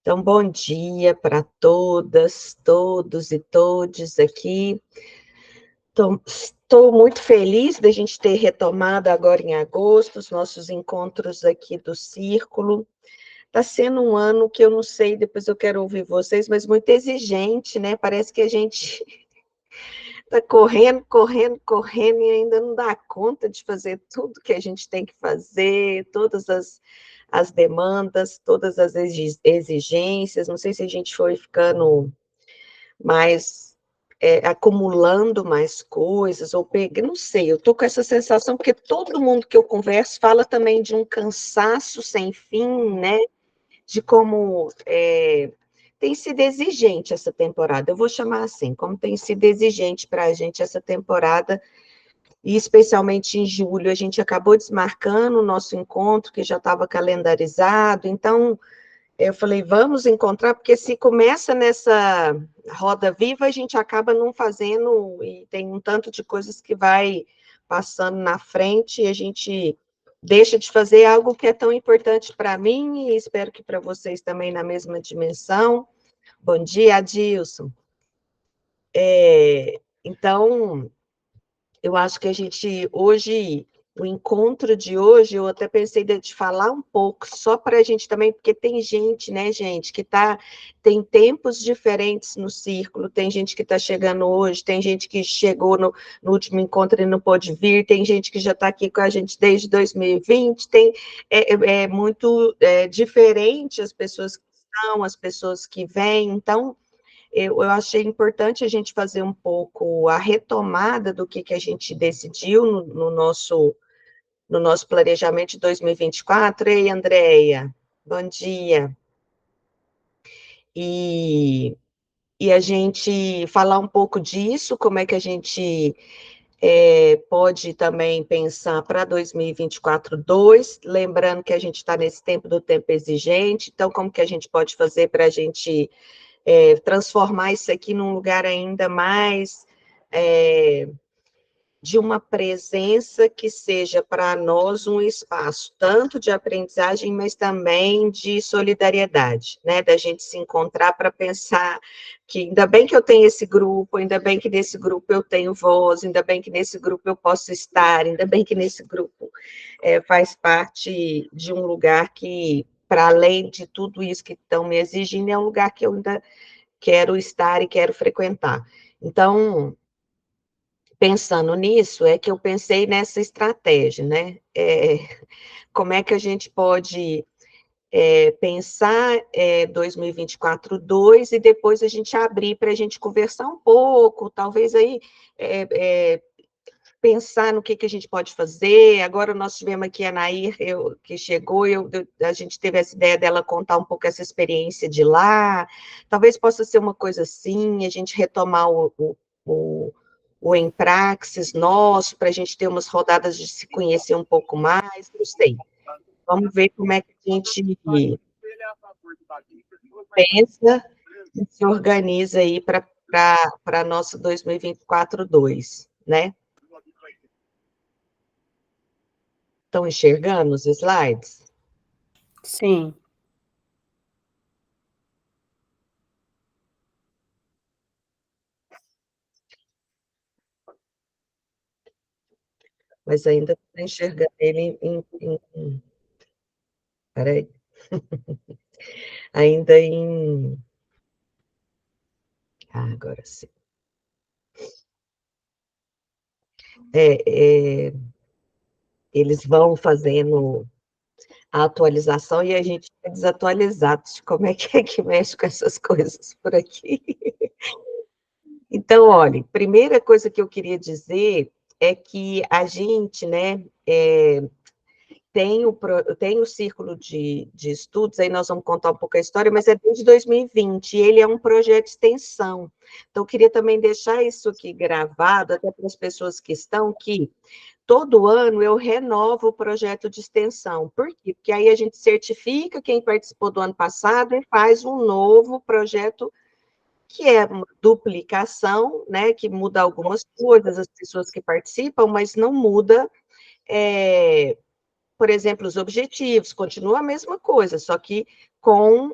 Então, bom dia para todas, todos e todes aqui. Estou muito feliz da gente ter retomado agora em agosto os nossos encontros aqui do Círculo. Está sendo um ano que eu não sei, depois eu quero ouvir vocês, mas muito exigente, né? Parece que a gente está correndo, correndo, correndo e ainda não dá conta de fazer tudo que a gente tem que fazer, todas as demandas, todas as exigências. Não sei se a gente foi ficando mais, acumulando mais coisas, ou pegando, não sei, eu estou com essa sensação, porque todo mundo que eu converso fala também de um cansaço sem fim, né? De como tem sido exigente essa temporada, eu vou chamar assim, como tem sido exigente para a gente essa temporada, e especialmente em julho, a gente acabou desmarcando o nosso encontro, que já estava calendarizado, então eu falei, vamos encontrar, porque se começa nessa roda viva, a gente acaba não fazendo, e tem um tanto de coisas que vai passando na frente, e a gente deixa de fazer algo que é tão importante para mim, e espero que para vocês também na mesma dimensão. Bom dia, Adilson. Então, eu acho que a gente, hoje, o encontro de hoje, eu até pensei de falar um pouco, só para a gente também, porque tem gente, né, gente, que tem tempos diferentes no círculo, tem gente que está chegando hoje, tem gente que chegou no último encontro e não pôde vir, tem gente que já está aqui com a gente desde 2020, é muito diferente as pessoas que estão, as pessoas que vêm, então eu achei importante a gente fazer um pouco a retomada do que a gente decidiu no nosso planejamento de 2024. Ei, Andréia, bom dia. E a gente falar um pouco disso, como é que a gente pode também pensar para 2024, 2, lembrando que a gente está nesse do tempo exigente, então como que a gente pode fazer para a gente transformar isso aqui num lugar ainda mais de uma presença que seja para nós um espaço tanto de aprendizagem, mas também de solidariedade, né? Da gente se encontrar para pensar que ainda bem que eu tenho esse grupo, ainda bem que nesse grupo eu tenho voz, ainda bem que nesse grupo eu posso estar, ainda bem que nesse grupo faz parte de um lugar que, para além de tudo isso que estão me exigindo, é um lugar que eu ainda quero estar e quero frequentar. Então, pensando nisso, é que eu pensei nessa estratégia, né? Como é que a gente pode pensar 2024 2 e depois a gente abrir para a gente conversar um pouco, talvez aí pensar no que a gente pode fazer. Agora nós tivemos aqui a Nair, que chegou, a gente teve essa ideia dela contar um pouco essa experiência de lá, talvez possa ser uma coisa assim, a gente retomar o Empraxis nosso, para a gente ter umas rodadas de se conhecer um pouco mais, não sei. Vamos ver como é que a gente pensa e se organiza aí para a nossa 2024 2, né? Estão enxergando os slides? Sim. Mas ainda estou enxergando ele peraí. Ainda agora sim. Eles vão fazendo a atualização e a gente é desatualizado de como é que mexe com essas coisas por aqui. Então, olha, primeira coisa que eu queria dizer é que a gente, né, tem o círculo de estudos, aí nós vamos contar um pouco a história, mas é desde 2020, e ele é um projeto de extensão. Então, eu queria também deixar isso aqui gravado, até para as pessoas que estão, que todo ano eu renovo o projeto de extensão. Por quê? Porque aí a gente certifica quem participou do ano passado e faz um novo projeto, que é uma duplicação, né, que muda algumas coisas, as pessoas que participam, mas não muda, por exemplo, os objetivos, continua a mesma coisa, só que com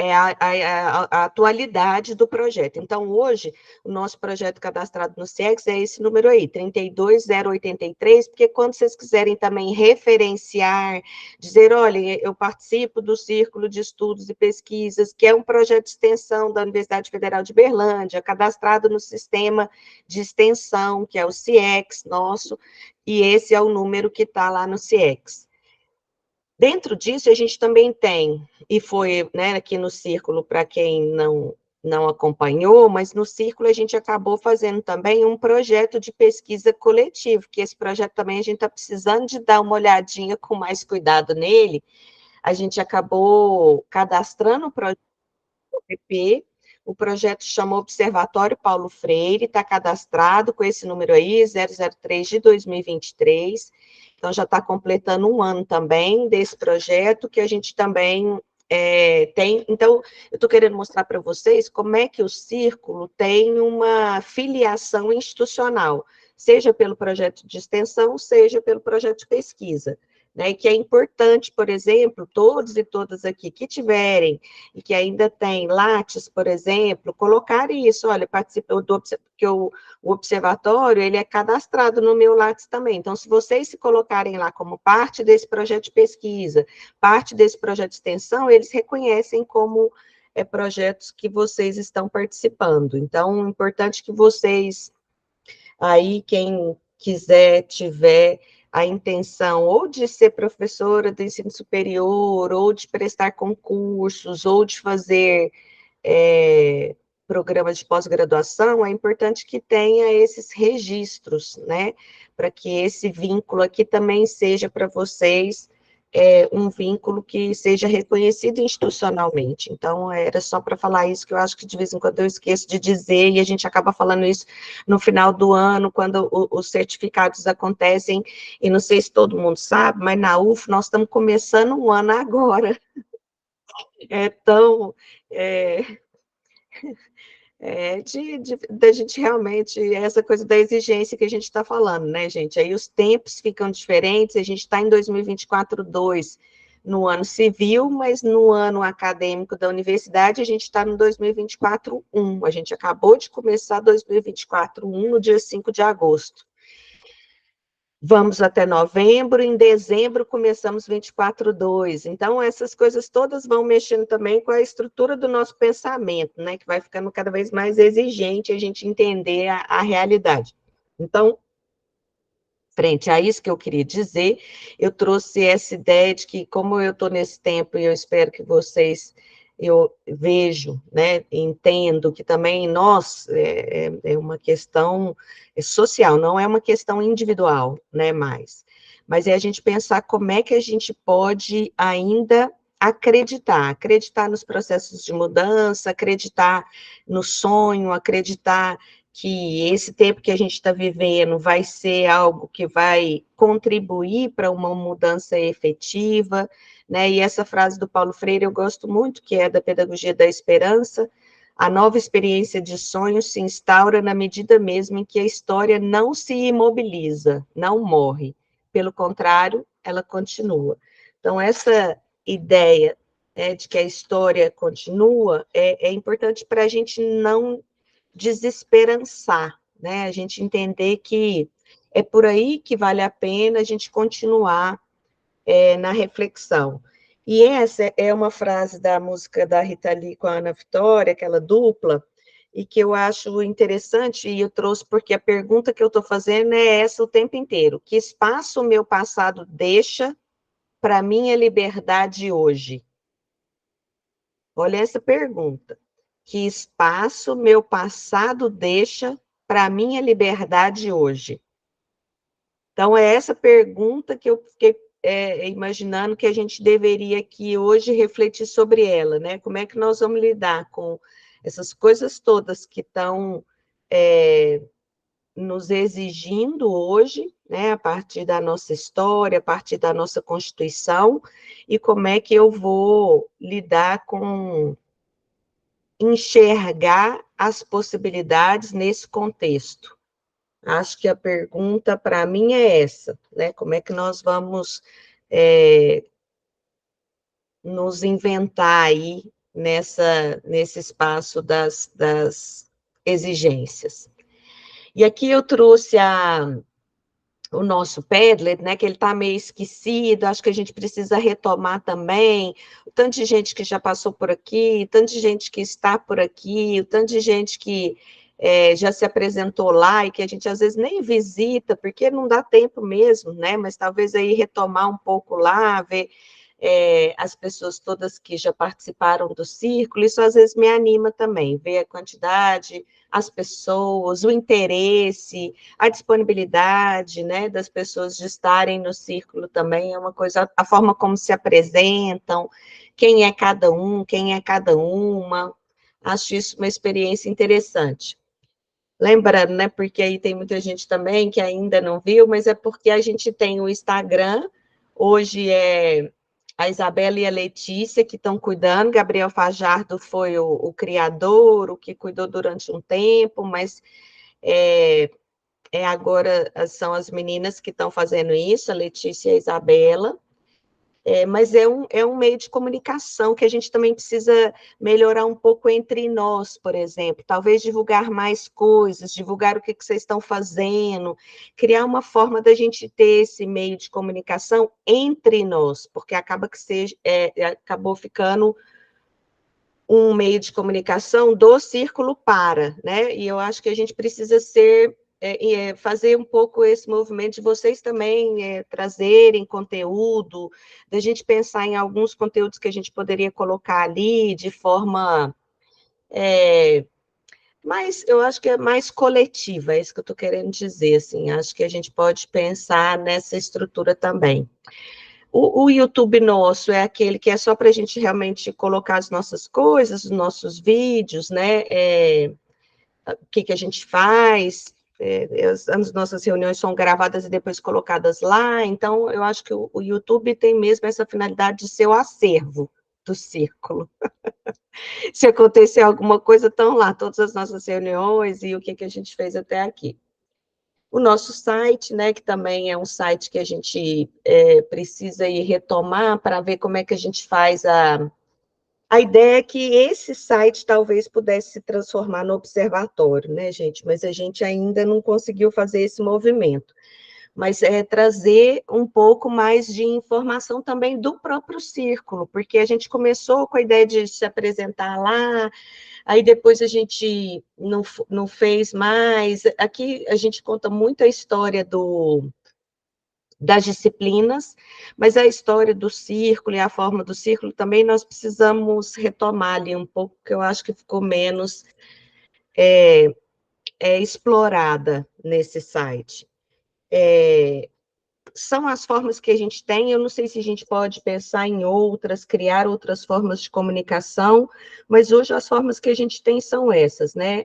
a atualidade do projeto. Então, hoje, o nosso projeto cadastrado no CIEX é esse número aí, 32083, porque quando vocês quiserem também referenciar, dizer, olha, eu participo do Círculo de Estudos e Pesquisas, que é um projeto de extensão da Universidade Federal de Berlândia, cadastrado no sistema de extensão, que é o CIEX nosso, e esse é o número que está lá no CIEX. Dentro disso, a gente também tem, e foi, né, aqui no Círculo, para quem não acompanhou, mas no Círculo a gente acabou fazendo também um projeto de pesquisa coletivo, que esse projeto também a gente está precisando de dar uma olhadinha com mais cuidado nele. A gente acabou cadastrando o projeto do PP, o projeto chama Observatório Paulo Freire, está cadastrado com esse número aí, 003 de 2023, então já está completando um ano também desse projeto, que a gente também tem. Então, eu estou querendo mostrar para vocês como é que o Círculo tem uma filiação institucional, seja pelo projeto de extensão, seja pelo projeto de pesquisa. Né, e que é importante, por exemplo, todos e todas aqui que tiverem e que ainda tem Lattes, por exemplo, colocar isso, olha, participa do porque o observatório, ele é cadastrado no meu Lattes também, então, se vocês se colocarem lá como parte desse projeto de pesquisa, parte desse projeto de extensão, eles reconhecem como projetos que vocês estão participando, então, é importante que vocês, aí, quem quiser, tiver a intenção ou de ser professora do ensino superior, ou de prestar concursos, ou de fazer programas de pós-graduação, é importante que tenha esses registros, né? Para que esse vínculo aqui também seja para vocês um vínculo que seja reconhecido institucionalmente. Então, era só para falar isso, que eu acho que de vez em quando eu esqueço de dizer, e a gente acaba falando isso no final do ano, quando os certificados acontecem, e não sei se todo mundo sabe, mas na UF nós estamos começando um ano agora. Então, da gente realmente, essa coisa da exigência que a gente está falando, né, gente? Aí os tempos ficam diferentes, a gente está em 2024-2, no ano civil, mas no ano acadêmico da universidade, a gente está no 2024-1. A gente acabou de começar 2024-1 no dia 5 de agosto. Vamos até novembro, em dezembro começamos 24/2. Então, essas coisas todas vão mexendo também com a estrutura do nosso pensamento, né? Que vai ficando cada vez mais exigente a gente entender a realidade. Então, frente a isso que eu queria dizer, eu trouxe essa ideia de que, como eu estou nesse tempo, e eu espero que vocês, eu vejo, né, entendo que também nós, é uma questão social, não é uma questão individual, né, mais, mas é a gente pensar como é que a gente pode ainda acreditar nos processos de mudança, acreditar no sonho, acreditar que esse tempo que a gente está vivendo vai ser algo que vai contribuir para uma mudança efetiva, né? E essa frase do Paulo Freire eu gosto muito, que é da Pedagogia da Esperança: a nova experiência de sonho se instaura na medida mesmo em que a história não se imobiliza, não morre, pelo contrário, ela continua. Então, essa ideia de que a história continua é importante para a gente não desesperançar, né? A gente entender que é por aí que vale a pena a gente continuar na reflexão. E essa é uma frase da música da Rita Lee com a Ana Vitória, aquela dupla, e que eu acho interessante, e eu trouxe porque a pergunta que eu estou fazendo é essa o tempo inteiro: que espaço o meu passado deixa para minha liberdade hoje? Olha essa pergunta. Que espaço meu passado deixa para minha liberdade hoje? Então, é essa pergunta que eu fiquei imaginando que a gente deveria aqui hoje refletir sobre ela, né? Como é que nós vamos lidar com essas coisas todas que estão nos exigindo hoje, né? A partir da nossa história, a partir da nossa Constituição, e como é que eu vou lidar com enxergar as possibilidades nesse contexto. Acho que a pergunta para mim é essa, né? Como é que nós vamos nos inventar aí nesse espaço das exigências. E aqui eu trouxe o nosso Padlet, né, que ele está meio esquecido, acho que a gente precisa retomar também, o tanto de gente que já passou por aqui, o tanto de gente que está por aqui, o tanto de gente que já se apresentou lá e que a gente às vezes nem visita, porque não dá tempo mesmo, né, mas talvez aí retomar um pouco lá, ver as pessoas todas que já participaram do círculo, isso às vezes me anima também, ver a quantidade, as pessoas, o interesse, a disponibilidade, né, das pessoas de estarem no círculo também é uma coisa, a forma como se apresentam, quem é cada um, quem é cada uma, acho isso uma experiência interessante. Lembrando, né, porque aí tem muita gente também que ainda não viu, mas é porque a gente tem o Instagram, hoje é a Isabela e a Letícia que estão cuidando, Gabriel Fajardo foi o criador, o que cuidou durante um tempo, mas agora são as meninas que estão fazendo isso, a Letícia e a Isabela, mas é um meio de comunicação que a gente também precisa melhorar um pouco entre nós, por exemplo, talvez divulgar mais coisas, divulgar o que vocês estão fazendo, criar uma forma da gente ter esse meio de comunicação entre nós, porque acaba que acabou ficando um meio de comunicação do círculo para, né? E eu acho que a gente precisa fazer um pouco esse movimento de vocês também trazerem conteúdo, da gente pensar em alguns conteúdos que a gente poderia colocar ali de forma mais, eu acho que é mais coletiva, é isso que eu estou querendo dizer, assim, acho que a gente pode pensar nessa estrutura também. O YouTube nosso é aquele que é só para a gente realmente colocar as nossas coisas, os nossos vídeos, né? O que a gente faz, as nossas reuniões são gravadas e depois colocadas lá, então eu acho que o YouTube tem mesmo essa finalidade de ser o acervo do círculo. Se acontecer alguma coisa, estão lá todas as nossas reuniões e o que a gente fez até aqui. O nosso site, né, que também é um site que a gente precisa ir retomar para ver como é que a gente faz a ideia é que esse site talvez pudesse se transformar no observatório, né, gente? Mas a gente ainda não conseguiu fazer esse movimento. Mas é trazer um pouco mais de informação também do próprio círculo, porque a gente começou com a ideia de se apresentar lá, aí depois a gente não fez mais. Aqui a gente conta muito a história das disciplinas, mas a história do círculo e a forma do círculo também nós precisamos retomar ali um pouco, que eu acho que ficou menos explorada nesse site. São as formas que a gente tem, eu não sei se a gente pode pensar em outras, criar outras formas de comunicação, mas hoje as formas que a gente tem são essas, né?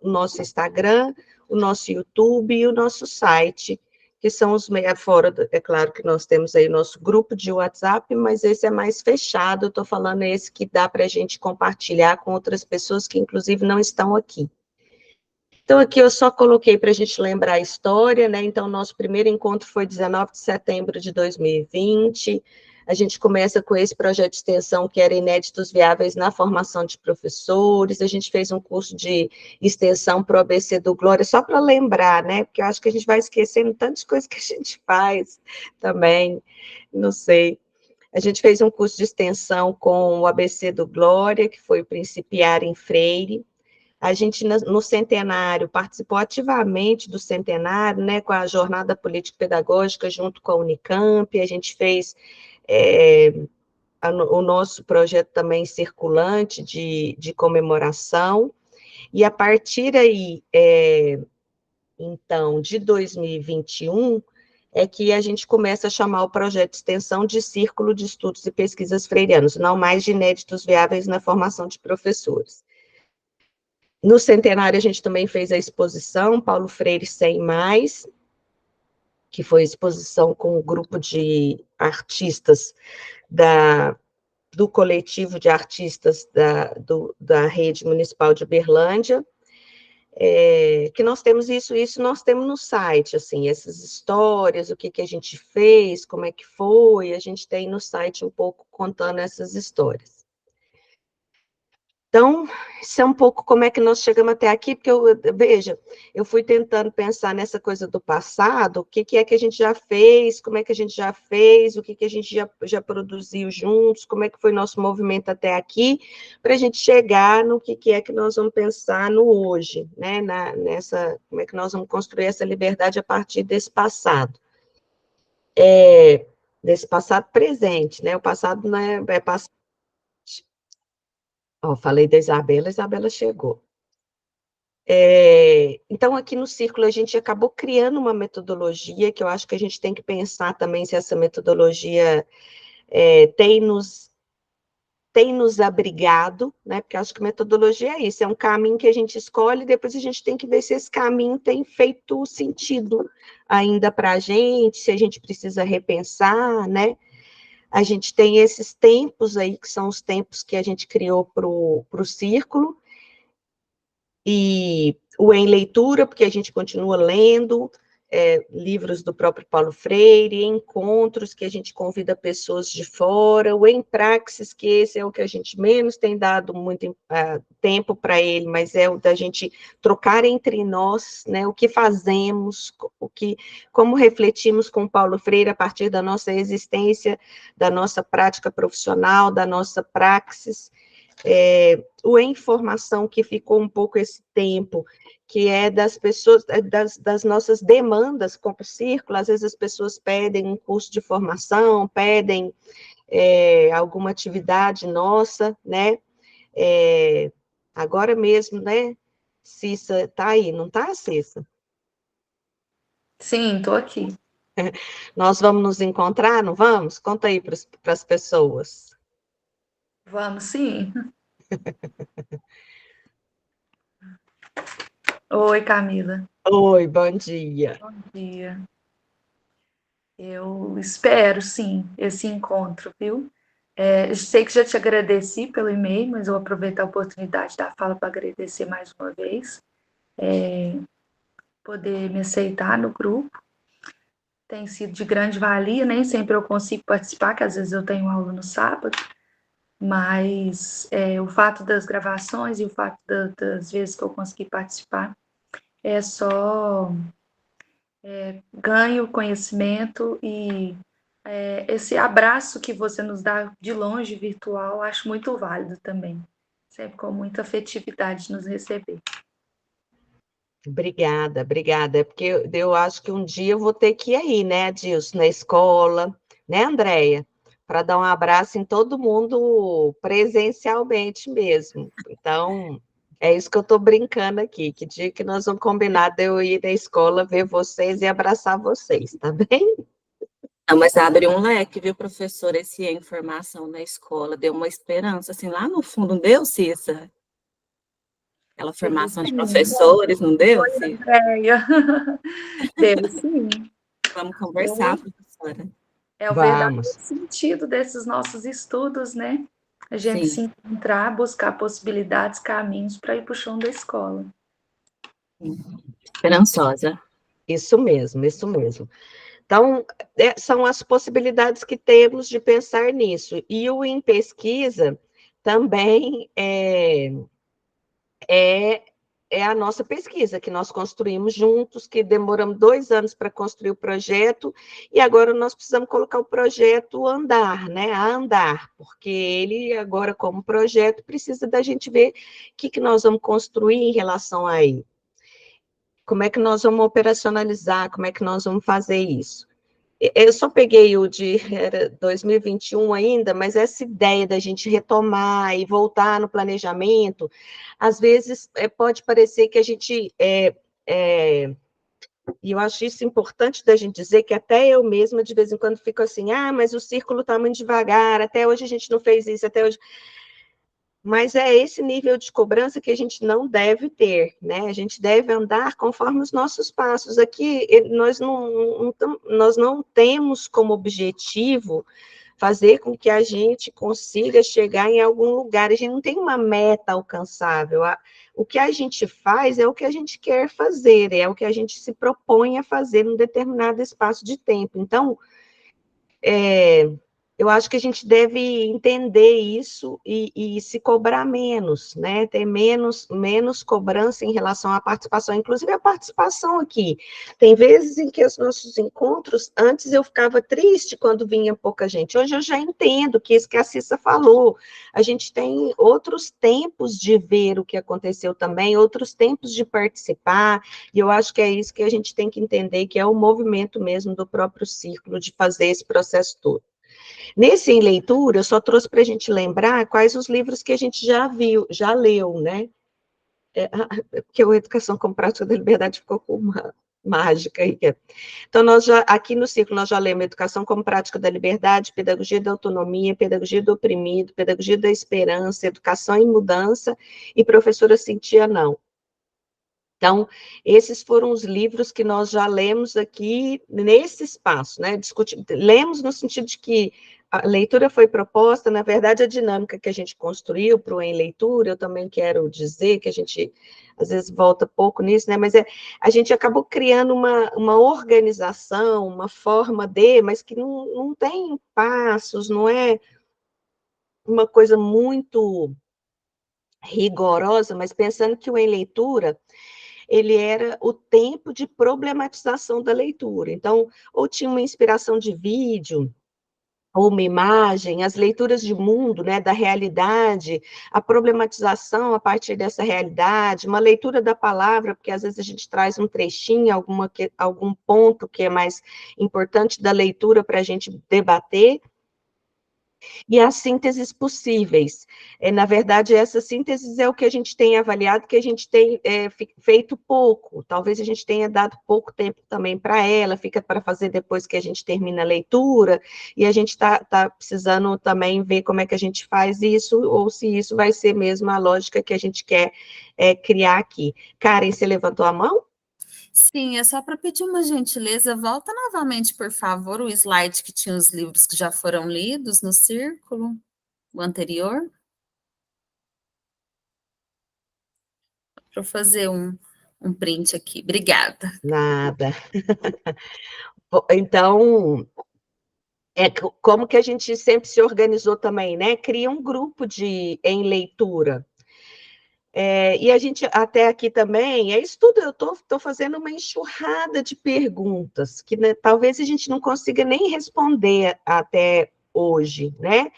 O nosso Instagram, o nosso YouTube e o nosso site, que são os fora, é claro que nós temos aí o nosso grupo de WhatsApp, mas esse é mais fechado, eu estou falando esse que dá para a gente compartilhar com outras pessoas que, inclusive, não estão aqui. Então, aqui eu só coloquei para a gente lembrar a história, né? Então, nosso primeiro encontro foi 19 de setembro de 2020. A gente começa com esse projeto de extensão que era Inéditos Viáveis na Formação de Professores. A gente fez um curso de extensão para o ABC do Glória, só para lembrar, né? Porque eu acho que a gente vai esquecendo tantas coisas que a gente faz também, não sei. A gente fez um curso de extensão com o ABC do Glória, que foi o Principiar em Freire. A gente, no centenário, participou ativamente do centenário, né, com a jornada político-pedagógica junto com a Unicamp, a gente fez o nosso projeto também circulante de comemoração, e a partir aí, então, de 2021, é que a gente começa a chamar o projeto de extensão de Círculo de Estudos e Pesquisas Freirianos, não mais de Inéditos Viáveis na Formação de Professores. No centenário, a gente também fez a exposição Paulo Freire Sem Mais, que foi a exposição com um grupo de artistas do coletivo de artistas da Rede Municipal de Uberlândia. que nós temos isso nós temos no site, assim, essas histórias, o que a gente fez, como é que foi, a gente tem no site um pouco contando essas histórias. Então, isso é um pouco como é que nós chegamos até aqui, porque veja, eu fui tentando pensar nessa coisa do passado, o que é que a gente já fez, como é que a gente já fez, o que a gente já produziu juntos, como é que foi nosso movimento até aqui, para a gente chegar no que é que nós vamos pensar no hoje, né? Como é que nós vamos construir essa liberdade a partir desse passado. Desse passado presente, né? O passado não é passado. Ó, falei da Isabela, a Isabela chegou. Então, aqui no Círculo, a gente acabou criando uma metodologia que eu acho que a gente tem que pensar também se essa metodologia tem nos abrigado, né? Porque eu acho que metodologia é isso, é um caminho que a gente escolhe e depois a gente tem que ver se esse caminho tem feito sentido ainda para a gente, se a gente precisa repensar, né? A gente tem esses tempos aí, que são os tempos que a gente criou para o Círculo, e o Em Leitura, porque a gente continua lendo livros do próprio Paulo Freire, encontros que a gente convida pessoas de fora, o Em Praxis, que esse é o que a gente menos tem dado muito tempo para ele, mas é o da gente trocar entre nós, né, o que fazemos, como refletimos com Paulo Freire a partir da nossa existência, da nossa prática profissional, da nossa praxis. O Informação, que ficou um pouco esse tempo, que é das pessoas, das nossas demandas como Círculo, às vezes as pessoas pedem um curso de formação, pedem alguma atividade nossa, né? Agora mesmo, né? Cissa, tá aí, não tá, Cissa? Sim, estou aqui. Nós vamos nos encontrar, não vamos? Conta aí para as pessoas. Vamos, sim. Oi, Camila. Oi, bom dia. Bom dia. Eu espero, sim, esse encontro, viu? Eu sei que já te agradeci pelo e-mail, mas eu vou aproveitar a oportunidade da fala para agradecer mais uma vez. Poder me aceitar no grupo tem sido de grande valia, nem sempre eu consigo participar, que às vezes eu tenho aula no sábado, mas o fato das gravações e o fato das vezes que eu consegui participar é só ganho conhecimento e esse abraço que você nos dá de longe, virtual, acho muito válido também. Sempre com muita afetividade de nos receber. Obrigada, obrigada. É porque eu acho que um dia eu vou ter que ir aí, né, Adilson, na escola, né, Andréia? Para dar um abraço em todo mundo presencialmente mesmo. Então, é isso que eu estou brincando aqui. Que dia que nós vamos combinar de eu ir na escola ver vocês e abraçar vocês, tá bem? Não, mas abre um leque, viu, professor? Esse Informação na escola deu uma esperança, assim, lá no fundo, não deu, Cissa? Aquela formação de professores, não deu, Cissa? Deu sim. Vamos conversar, professora. É o verdadeiro sentido desses nossos estudos, né? A gente se encontrar, buscar possibilidades, caminhos para ir para o chão da escola. Esperançosa. Isso mesmo, isso mesmo. Então, são as possibilidades que temos de pensar nisso. E o Em Pesquisa também é a nossa pesquisa, que nós construímos juntos, que demoramos 2 anos para construir o projeto, e agora nós precisamos colocar o projeto a andar, né? A andar, porque ele agora, como projeto, precisa da gente ver o que nós vamos construir em relação a ele. Como é que nós vamos operacionalizar, como é que nós vamos fazer isso? Eu só peguei o de 2021 ainda, mas essa ideia da gente retomar e voltar no planejamento, às vezes pode parecer que a gente... e eu acho isso importante da gente dizer, que até eu mesma, de vez em quando, fico assim, mas o círculo está muito devagar, até hoje a gente não fez isso, até hoje... Mas é esse nível de cobrança que a gente não deve ter, né? A gente deve andar conforme os nossos passos. Aqui, nós não temos como objetivo fazer com que a gente consiga chegar em algum lugar. A gente não tem uma meta alcançável. O que a gente faz é o que a gente quer fazer, é o que a gente se propõe a fazer num determinado espaço de tempo. Então, eu acho que a gente deve entender isso e se cobrar menos, né? Ter menos cobrança em relação à participação, inclusive a participação aqui. Tem vezes em que os nossos encontros, antes eu ficava triste quando vinha pouca gente, hoje eu já entendo que isso que a Cissa falou, a gente tem outros tempos de ver o que aconteceu também, outros tempos de participar, e eu acho que é isso que a gente tem que entender, que é o movimento mesmo do próprio círculo, de fazer esse processo todo. Nesse em leitura, eu só trouxe para a gente lembrar quais os livros que a gente já viu, já leu, né? Porque a Educação como Prática da Liberdade ficou com uma mágica aí. Então, aqui no ciclo, nós já lemos Educação como Prática da Liberdade, Pedagogia da Autonomia, Pedagogia do Oprimido, Pedagogia da Esperança, Educação em Mudança e Professora Cintia Não. Então, esses foram os livros que nós já lemos aqui nesse espaço, né? Lemos no sentido de que a leitura foi proposta, na verdade, a dinâmica que a gente construiu para o Em Leitura, eu também quero dizer que a gente, às vezes, volta pouco nisso, né? Mas a gente acabou criando uma organização, uma forma mas que não tem passos, não é uma coisa muito rigorosa, mas pensando que o Em Leitura ele era o tempo de problematização da leitura. Então, ou tinha uma inspiração de vídeo, ou uma imagem, as leituras de mundo, né, da realidade, a problematização a partir dessa realidade, uma leitura da palavra, porque às vezes a gente traz um trechinho, algum ponto que é mais importante da leitura para a gente debater, e as sínteses possíveis. Na verdade, essas sínteses é o que a gente tem avaliado, que a gente tem feito pouco, talvez a gente tenha dado pouco tempo também para ela, fica para fazer depois que a gente termina a leitura, e a gente está precisando também ver como é que a gente faz isso, ou se isso vai ser mesmo a lógica que a gente quer criar aqui. Karen, você levantou a mão? Sim, é só para pedir uma gentileza, volta novamente, por favor, o slide que tinha os livros que já foram lidos no círculo, o anterior. Para eu fazer um print aqui. Obrigada. Nada. Então, como que a gente sempre se organizou também, né? Cria um grupo em leitura. E a gente, até aqui também, é isso tudo, eu estou fazendo uma enxurrada de perguntas, que né, talvez a gente não consiga nem responder até hoje, né?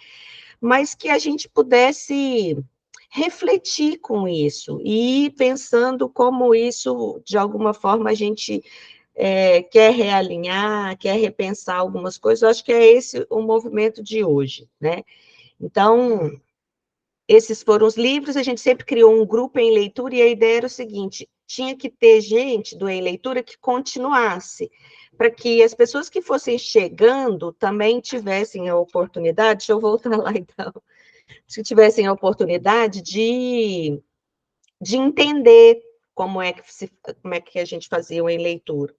Mas que a gente pudesse refletir com isso, e ir pensando como isso, de alguma forma, a gente quer realinhar, quer repensar algumas coisas. Eu acho que é esse o movimento de hoje, né? Então, esses foram os livros, a gente sempre criou um grupo em leitura, e a ideia era o seguinte, tinha que ter gente do Em Leitura que continuasse, para que as pessoas que fossem chegando também tivessem a oportunidade, deixa eu voltar lá então, se tivessem a oportunidade de entender como é que a gente fazia o Em Leitura.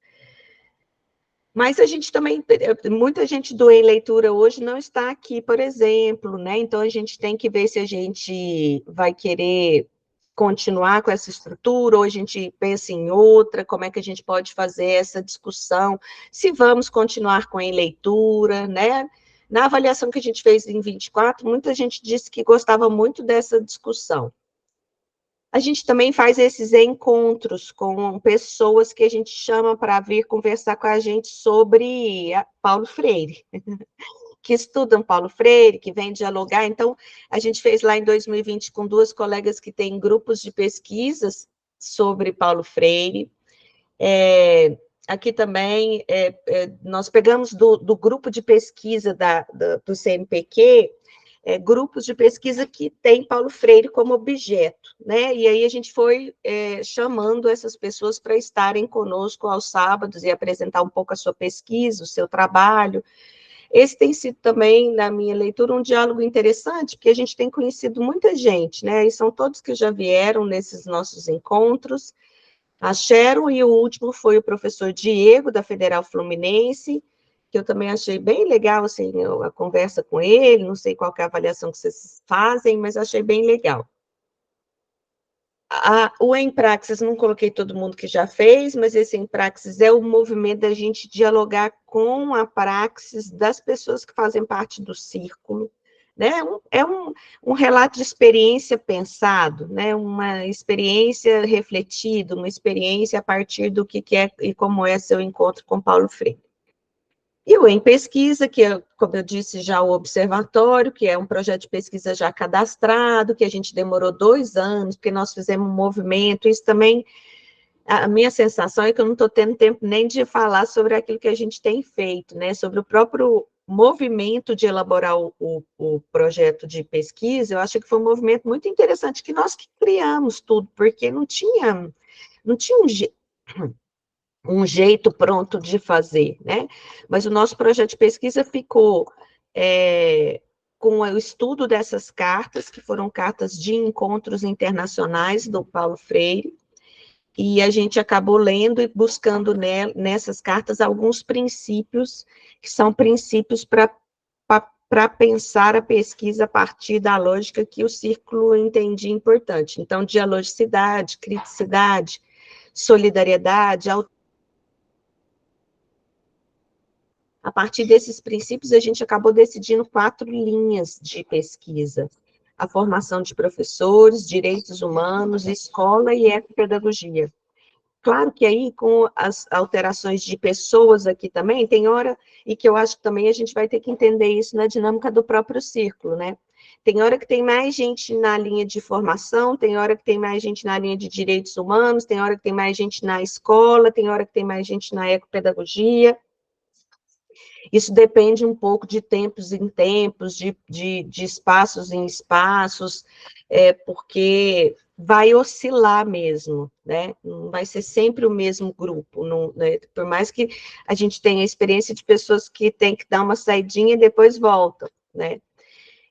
Mas a gente também, muita gente do Em Leitura hoje não está aqui, por exemplo, né? Então a gente tem que ver se a gente vai querer continuar com essa estrutura, ou a gente pensa em outra, como é que a gente pode fazer essa discussão, se vamos continuar com a Em Leitura, né? Na avaliação que a gente fez em 24, muita gente disse que gostava muito dessa discussão. A gente também faz esses encontros com pessoas que a gente chama para vir conversar com a gente sobre Paulo Freire, que estudam Paulo Freire, que vêm dialogar. Então, a gente fez lá em 2020 com duas colegas que têm grupos de pesquisas sobre Paulo Freire. Aqui também, nós pegamos do grupo de pesquisa do CNPq, grupos de pesquisa que tem Paulo Freire como objeto, né? E aí a gente foi chamando essas pessoas para estarem conosco aos sábados e apresentar um pouco a sua pesquisa, o seu trabalho. Esse tem sido também, na minha leitura, um diálogo interessante, porque a gente tem conhecido muita gente, né? E são todos que já vieram nesses nossos encontros. A Sharon, e o último foi o professor Diego, da Federal Fluminense, que eu também achei bem legal, assim, a conversa com ele, não sei qual que é a avaliação que vocês fazem, mas achei bem legal. O Em Praxis, não coloquei todo mundo que já fez, mas esse Em Praxis é o movimento da gente dialogar com a praxis das pessoas que fazem parte do círculo, né? Um relato de experiência pensado, né? Uma experiência refletida, uma experiência a partir do que é e como é seu encontro com Paulo Freire. E o Em Pesquisa, que é, como eu disse, já o Observatório, que é um projeto de pesquisa já cadastrado, que a gente demorou 2 anos, porque nós fizemos um movimento, isso também, a minha sensação é que eu não estou tendo tempo nem de falar sobre aquilo que a gente tem feito, né, sobre o próprio movimento de elaborar o projeto de pesquisa. Eu acho que foi um movimento muito interessante, que nós que criamos tudo, porque não tinha um jeito pronto de fazer, né? Mas o nosso projeto de pesquisa ficou com o estudo dessas cartas, que foram cartas de encontros internacionais do Paulo Freire, e a gente acabou lendo e buscando nessas cartas alguns princípios, que são princípios para pensar a pesquisa a partir da lógica que o círculo entendia importante. Então, dialogicidade, criticidade, solidariedade, a partir desses princípios, a gente acabou decidindo 4 linhas de pesquisa: a formação de professores, direitos humanos, escola e ecopedagogia. Claro que aí, com as alterações de pessoas aqui também, tem hora, e que eu acho que também a gente vai ter que entender isso na dinâmica do próprio círculo, né? Tem hora que tem mais gente na linha de formação, tem hora que tem mais gente na linha de direitos humanos, tem hora que tem mais gente na escola, tem hora que tem mais gente na ecopedagogia. Isso depende um pouco de tempos em tempos, de espaços em espaços, porque vai oscilar mesmo, né? Não vai ser sempre o mesmo grupo, não, né? Por mais que a gente tenha a experiência de pessoas que têm que dar uma saidinha e depois voltam, né?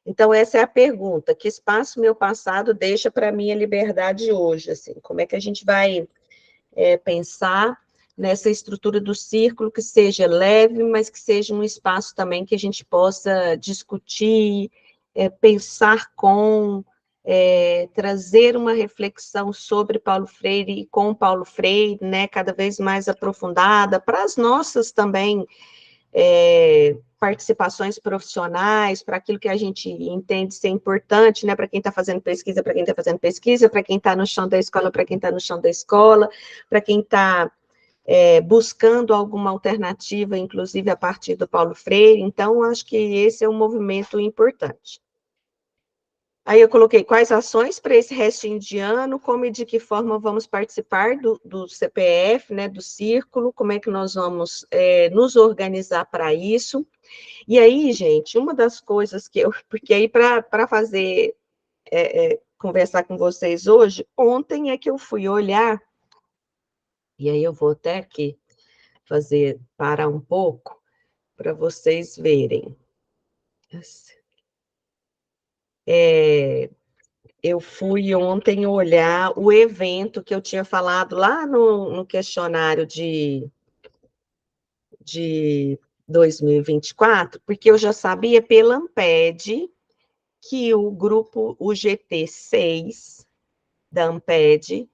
Então, essa é a pergunta: que espaço meu passado deixa para a minha liberdade hoje? Assim, como é que a gente vai pensar nessa estrutura do círculo que seja leve, mas que seja um espaço também que a gente possa discutir, pensar trazer uma reflexão sobre Paulo Freire e com Paulo Freire, né, cada vez mais aprofundada, para as nossas também participações profissionais, para aquilo que a gente entende ser importante, né, para quem está fazendo pesquisa, para quem está fazendo pesquisa, para quem está no chão da escola, para quem está no chão da escola, para quem está buscando alguma alternativa, inclusive a partir do Paulo Freire. Então, acho que esse é um movimento importante. Aí eu coloquei quais ações para esse restinho de ano, como e de que forma vamos participar do CPF, né, do círculo, como é que nós vamos nos organizar para isso. E aí, gente, uma das coisas que porque aí para fazer, conversar com vocês hoje, ontem é que eu fui olhar, e aí eu vou até aqui parar um pouco, para vocês verem. Eu fui ontem olhar o evento que eu tinha falado lá no questionário de 2024, porque eu já sabia pela Amped que o grupo, o GT6 da Amped,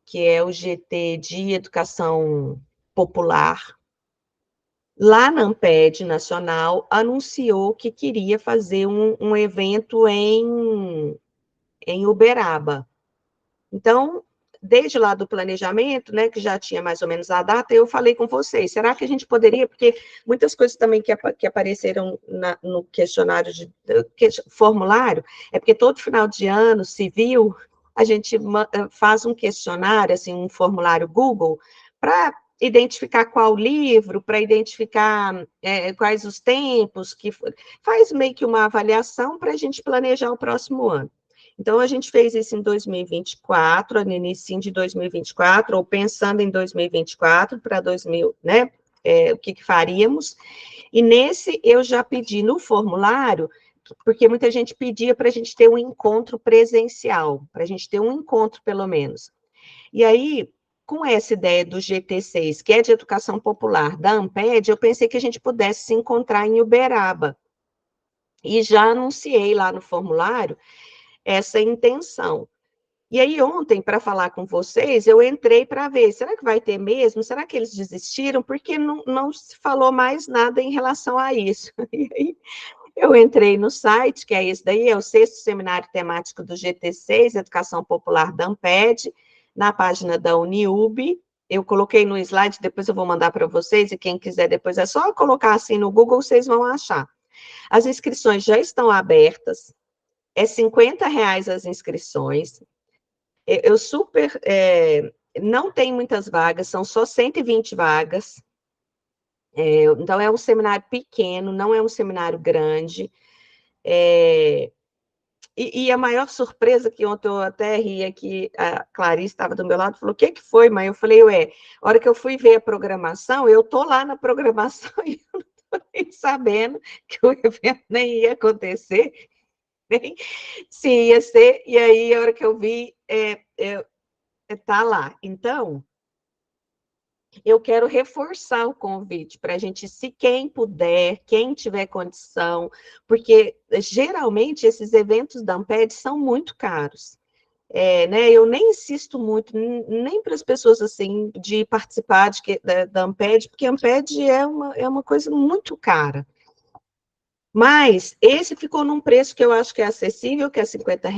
que é o GT de Educação Popular, lá na Amped Nacional, anunciou que queria fazer um evento em Uberaba. Então, desde lá do planejamento, né, que já tinha mais ou menos a data, eu falei com vocês, será que a gente poderia, porque muitas coisas também que apareceram no questionário, formulário, é porque todo final de ano civil, a gente faz um questionário, assim, um formulário Google, para identificar qual livro, para identificar quais os tempos, faz meio que uma avaliação para a gente planejar o próximo ano. Então, a gente fez isso em 2024, no início de 2024, ou pensando em 2024 para 2000, né? O que faríamos. E nesse, eu já pedi no formulário, porque muita gente pedia para a gente ter um encontro presencial, para a gente ter um encontro, pelo menos. E aí, com essa ideia do GT6, que é de Educação Popular, da Amped, eu pensei que a gente pudesse se encontrar em Uberaba. E já anunciei lá no formulário essa intenção. E aí, ontem, para falar com vocês, eu entrei para ver, será que vai ter mesmo? Será que eles desistiram? Porque não se falou mais nada em relação a isso. E aí, eu entrei no site, que é esse daí, é o 6º Seminário Temático do GT6, Educação Popular da Amped, na página da Uniub. Eu coloquei no slide, depois eu vou mandar para vocês, e quem quiser depois é só colocar assim no Google, vocês vão achar. As inscrições já estão abertas, é R$ 50 as inscrições. Eu super... não tem muitas vagas, são só 120 vagas. Então, é um seminário pequeno, não é um seminário grande. E a maior surpresa, que ontem eu até ria, que a Clarice estava do meu lado, falou, o que foi, mãe? Eu falei, a hora que eu fui ver a programação, eu estou lá na programação e eu não estou nem sabendo que o evento nem ia acontecer, nem se ia ser, e aí a hora que eu vi, está lá. Então, eu quero reforçar o convite para a gente, se quem puder, quem tiver condição, porque geralmente esses eventos da Amped são muito caros. Né, eu nem insisto muito, nem para as pessoas assim, de participar da Amped, porque a Amped é uma coisa muito cara. Mas esse ficou num preço que eu acho que é acessível, que é R$ 50,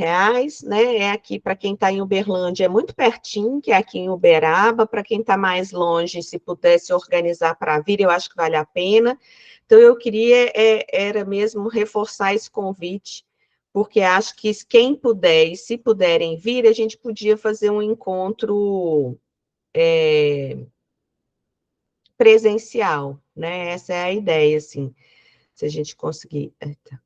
né? É aqui para quem está em Uberlândia, é muito pertinho, que é aqui em Uberaba. Para quem está mais longe, se pudesse organizar para vir, eu acho que vale a pena. Então, eu queria era mesmo reforçar esse convite, porque acho que quem puder e se puderem vir, a gente podia fazer um encontro presencial, né? Essa é a ideia, assim, se a gente conseguir. Eita.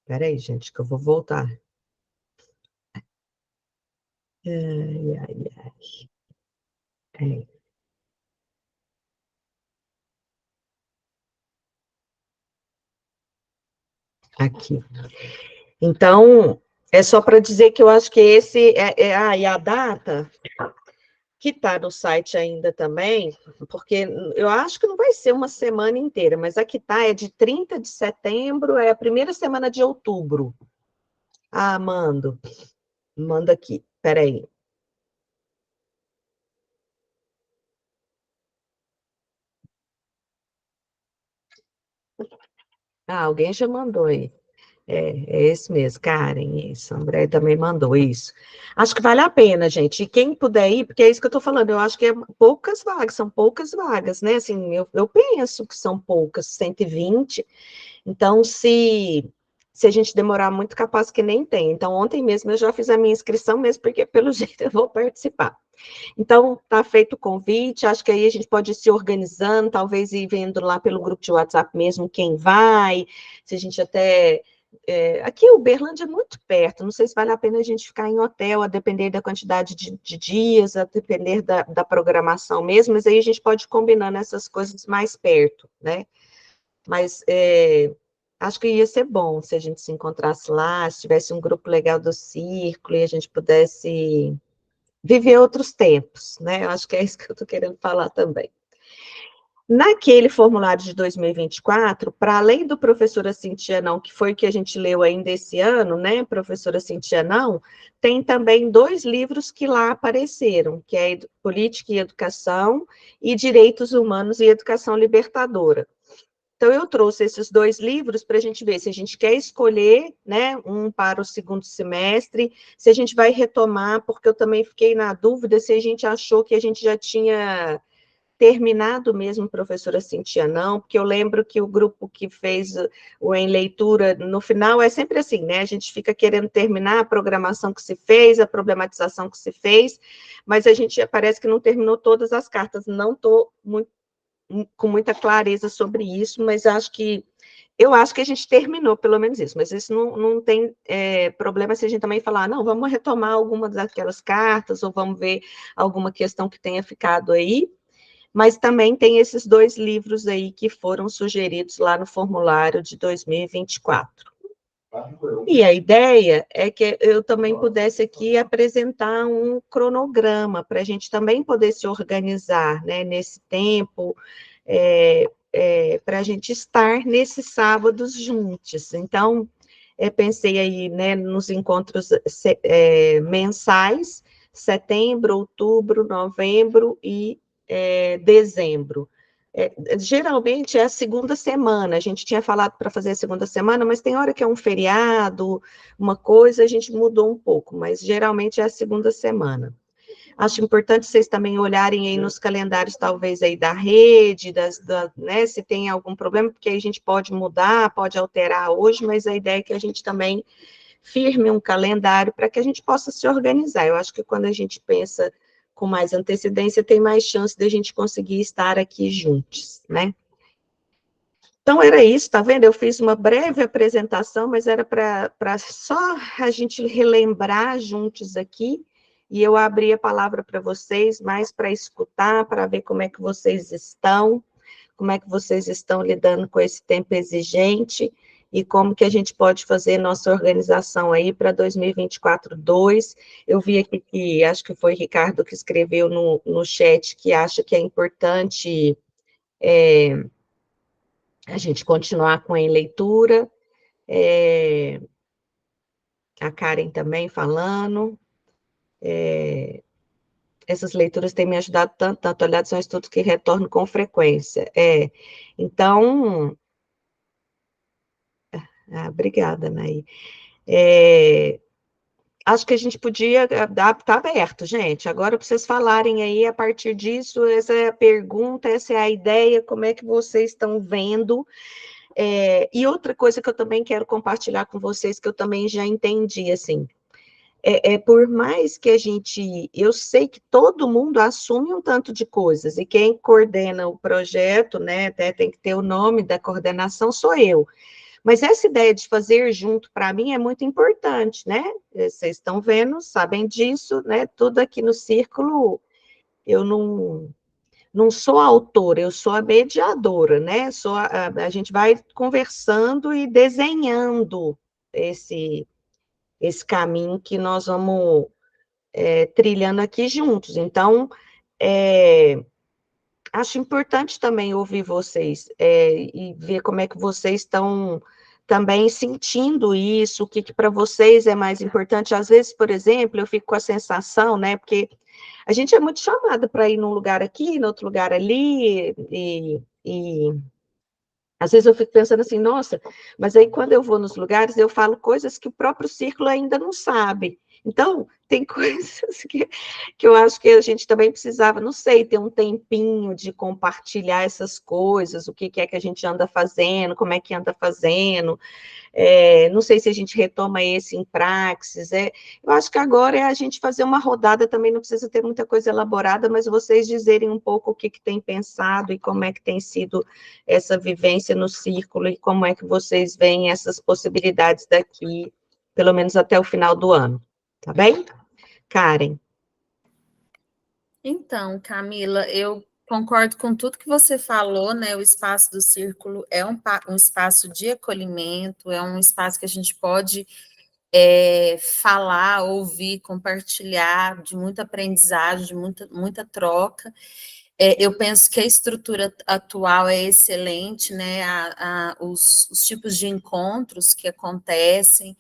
Peraí, gente, que eu vou voltar. Ai, ai, ai. Aqui. Então, é só para dizer que eu acho que esse e a data que está no site ainda também, porque eu acho que não vai ser uma semana inteira, mas a que está é de 30 de setembro, é a primeira semana de outubro. Ah, manda aqui, peraí. Ah, alguém já mandou aí. É esse mesmo, Karen, isso, André também mandou isso. Acho que vale a pena, gente, e quem puder ir, porque é isso que eu estou falando, eu acho que poucas vagas, são poucas vagas, né, assim, eu penso que são poucas, 120, então se a gente demorar muito, capaz que nem tem. Então, ontem mesmo eu já fiz a minha inscrição mesmo, porque pelo jeito eu vou participar. Então, está feito o convite, acho que aí a gente pode ir se organizando, talvez ir vendo lá pelo grupo de WhatsApp mesmo quem vai, se a gente até... aqui o Uberlândia é muito perto, não sei se vale a pena a gente ficar em hotel, a depender da quantidade de dias, a depender da programação mesmo, mas aí a gente pode ir combinando essas coisas mais perto, né? Mas acho que ia ser bom se a gente se encontrasse lá, se tivesse um grupo legal do círculo e a gente pudesse viver outros tempos, né? Eu acho que é isso que eu estou querendo falar também. Naquele formulário de 2024, para além do Professora Cintia Não, que foi o que a gente leu ainda esse ano, né, Professora Cintia Não, tem também 2 livros que lá apareceram, que é Política e Educação e Direitos Humanos e Educação Libertadora. Então, eu trouxe esses 2 livros para a gente ver se a gente quer escolher, né, um para o segundo semestre, se a gente vai retomar, porque eu também fiquei na dúvida se a gente achou que a gente já tinha terminado mesmo, professora Cintia, não, porque eu lembro que o grupo que fez o Em Leitura, no final, é sempre assim, né, a gente fica querendo terminar a programação que se fez, a problematização que se fez, mas a gente parece que não terminou todas as cartas, não estou com muita clareza sobre isso, mas acho que eu acho que a gente terminou pelo menos isso, mas isso não tem problema se a gente também falar, não, vamos retomar alguma daquelas cartas, ou vamos ver alguma questão que tenha ficado aí, mas também tem esses 2 livros aí que foram sugeridos lá no formulário de 2024. E a ideia é que eu também pudesse aqui apresentar um cronograma para a gente também poder se organizar, né, nesse tempo, para a gente estar nesses sábados juntos. Então, pensei aí, né, nos encontros mensais, setembro, outubro, novembro e dezembro. Geralmente é a segunda semana, a gente tinha falado para fazer a segunda semana, mas tem hora que é um feriado, uma coisa, a gente mudou um pouco, mas geralmente é a segunda semana. Acho importante vocês também olharem aí nos calendários, talvez, aí da rede, né, se tem algum problema, porque aí a gente pode mudar, pode alterar hoje, mas a ideia é que a gente também firme um calendário para que a gente possa se organizar. Eu acho que quando a gente pensa com mais antecedência, tem mais chance de a gente conseguir estar aqui juntos, né? Então, era isso, tá vendo? Eu fiz uma breve apresentação, mas era para só a gente relembrar juntos aqui, e eu abri a palavra para vocês, mais para escutar, para ver como é que vocês estão, como é que vocês estão lidando com esse tempo exigente, e como que a gente pode fazer nossa organização aí para 2024-2. Eu vi aqui que, acho que foi Ricardo que escreveu no chat, que acha que é importante a gente continuar com a leitura, a Karen também falando, essas leituras têm me ajudado tanto, tanto, olhado, são estudos que retornam com frequência. Então, obrigada, Naí. Acho que a gente podia tá aberto, gente. Agora, para vocês falarem aí, a partir disso, essa é a pergunta, essa é a ideia, como é que vocês estão vendo. E outra coisa que eu também quero compartilhar com vocês, que eu também já entendi, assim, por mais que eu sei que todo mundo assume um tanto de coisas, e quem coordena o projeto, né, até tem que ter o nome da coordenação, sou eu. Mas essa ideia de fazer junto, para mim, é muito importante, né? Vocês estão vendo, sabem disso, né? Tudo aqui no círculo, eu não sou a autora, eu sou a mediadora, né? A gente vai conversando e desenhando esse caminho que nós vamos trilhando aqui juntos. Então, acho importante também ouvir vocês e ver como é que vocês estão também sentindo isso, o que para vocês é mais importante. Às vezes, por exemplo, eu fico com a sensação, né, porque a gente é muito chamada para ir num lugar aqui, no outro lugar ali, e às vezes eu fico pensando assim, nossa, mas aí quando eu vou nos lugares, eu falo coisas que o próprio círculo ainda não sabe. Então, tem coisas que eu acho que a gente também precisava, não sei, ter um tempinho de compartilhar essas coisas, o que é que a gente anda fazendo, como é que anda fazendo, não sei se a gente retoma esse em praxis, eu acho que agora é a gente fazer uma rodada, também não precisa ter muita coisa elaborada, mas vocês dizerem um pouco o que tem pensado e como é que tem sido essa vivência no círculo e como é que vocês veem essas possibilidades daqui, pelo menos até o final do ano, tá bem? Karen. Então, Camila, eu concordo com tudo que você falou, né? O espaço do círculo é um espaço de acolhimento, é um espaço que a gente pode falar, ouvir, compartilhar, de muita aprendizagem, de muita troca. Eu penso que a estrutura atual é excelente, né? Os tipos de encontros que acontecem,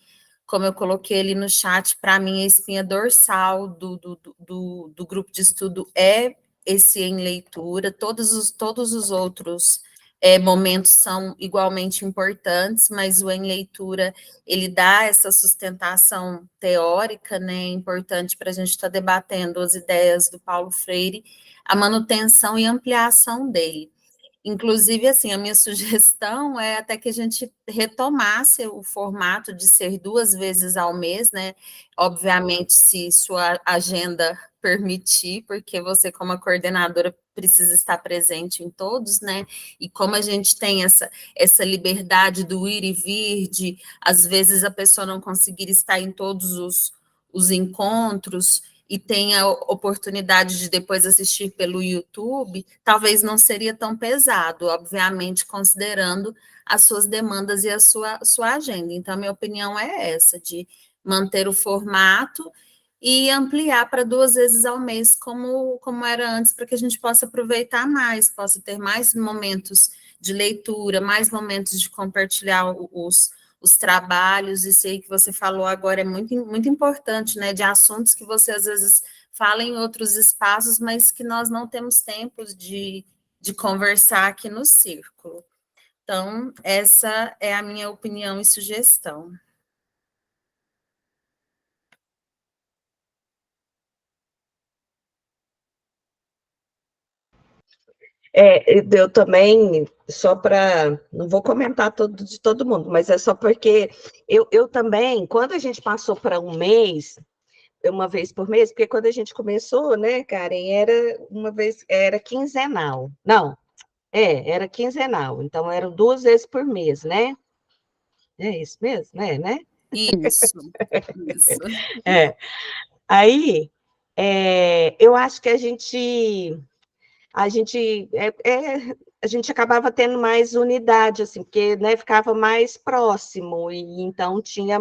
como eu coloquei ali no chat, para mim a espinha dorsal do grupo de estudo é esse em leitura, todos os outros momentos são igualmente importantes, mas o em leitura, ele dá essa sustentação teórica, né, importante para a gente estar debatendo as ideias do Paulo Freire, a manutenção e ampliação dele. Inclusive, assim, a minha sugestão é até que a gente retomasse o formato de ser 2 vezes ao mês, né? Obviamente, se sua agenda permitir, porque você, como a coordenadora, precisa estar presente em todos, né? E como a gente tem essa liberdade do ir e vir, de às vezes a pessoa não conseguir estar em todos os encontros e tem a oportunidade de depois assistir pelo YouTube, talvez não seria tão pesado, obviamente, considerando as suas demandas e a sua agenda. Então, a minha opinião é essa, de manter o formato e ampliar para 2 vezes ao mês, como era antes, para que a gente possa aproveitar mais, possa ter mais momentos de leitura, mais momentos de compartilhar os trabalhos, isso aí que você falou agora é muito, muito importante, né, de assuntos que você às vezes fala em outros espaços, mas que nós não temos tempo de conversar aqui no círculo. Então, essa é a minha opinião e sugestão. Eu também, só para, não vou comentar de todo mundo, mas é só porque eu também, quando a gente passou para um mês, uma vez por mês, porque quando a gente começou, né, Karen, era quinzenal. Não, era quinzenal, então eram 2 vezes por mês, né? É isso mesmo, né? Isso. É. Aí, eu acho que a gente, a gente acabava tendo mais unidade, assim, porque, né, ficava mais próximo, e então tinha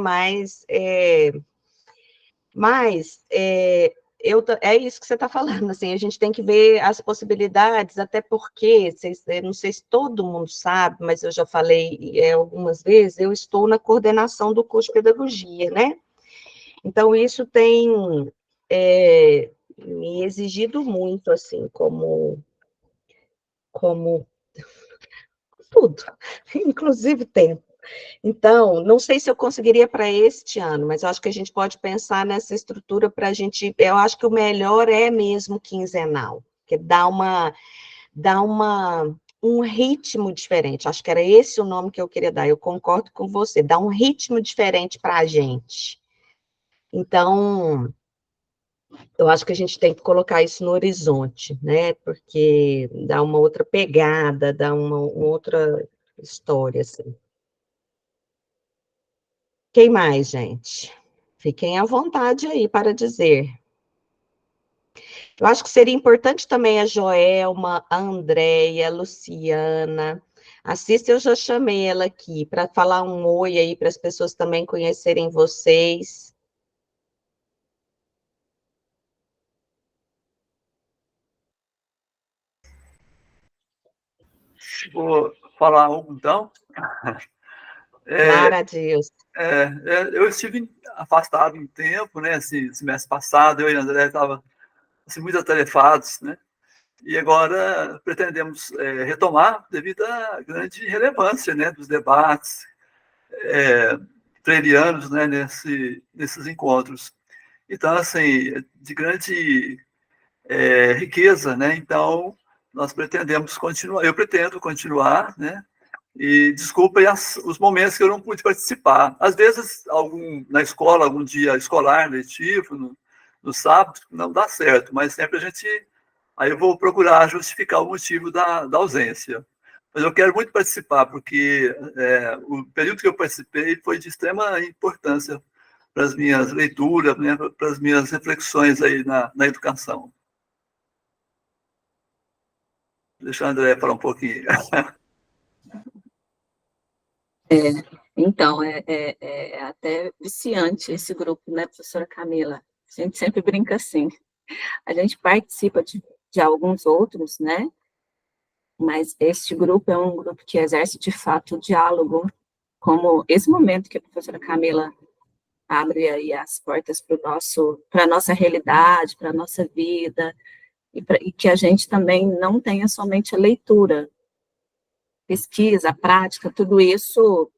é isso que você está falando, assim, a gente tem que ver as possibilidades, até porque, eu não sei se todo mundo sabe, mas eu já falei algumas vezes, eu estou na coordenação do curso de pedagogia, né? Então, isso tem me exigido muito, assim, como tudo, inclusive tempo. Então, não sei se eu conseguiria para este ano, mas eu acho que a gente pode pensar nessa estrutura para a gente. Eu acho que o melhor é mesmo quinzenal, que um ritmo diferente. Acho que era esse o nome que eu queria dar. Eu concordo com você, dá um ritmo diferente para a gente. Então, eu acho que a gente tem que colocar isso no horizonte, né? Porque dá uma outra pegada, dá uma outra história, assim. Quem mais, gente? Fiquem à vontade aí para dizer. Eu acho que seria importante também a Joelma, a Andréia, a Luciana. A Cícia, eu já chamei ela aqui para falar um oi aí para as pessoas também conhecerem vocês. Vou falar algo, então. Glória a Deus. Eu estive afastado um tempo, né? Esse semestre passado, eu e a André estavam assim, muito atarefados, né? E agora pretendemos retomar devido à grande relevância, né, dos debates treirianos, né, nesses encontros. Então, assim, de grande riqueza, né? Então, nós pretendemos continuar, eu pretendo continuar, né? E desculpem os momentos que eu não pude participar. Às vezes, na escola, algum dia escolar, letivo, no sábado, não dá certo, mas sempre a gente. Aí eu vou procurar justificar o motivo da ausência. Mas eu quero muito participar, porque o período que eu participei foi de extrema importância para as minhas leituras, né, para as minhas reflexões aí na educação. Deixa o André falar um pouquinho. Então, é até viciante esse grupo, né, professora Camila? A gente sempre brinca assim. A gente participa de alguns outros, né? Mas este grupo é um grupo que exerce, de fato, o diálogo, como esse momento que a professora Camila abre aí as portas para a nossa realidade, para a nossa vida, e que a gente também não tenha somente a leitura, pesquisa, prática, tudo isso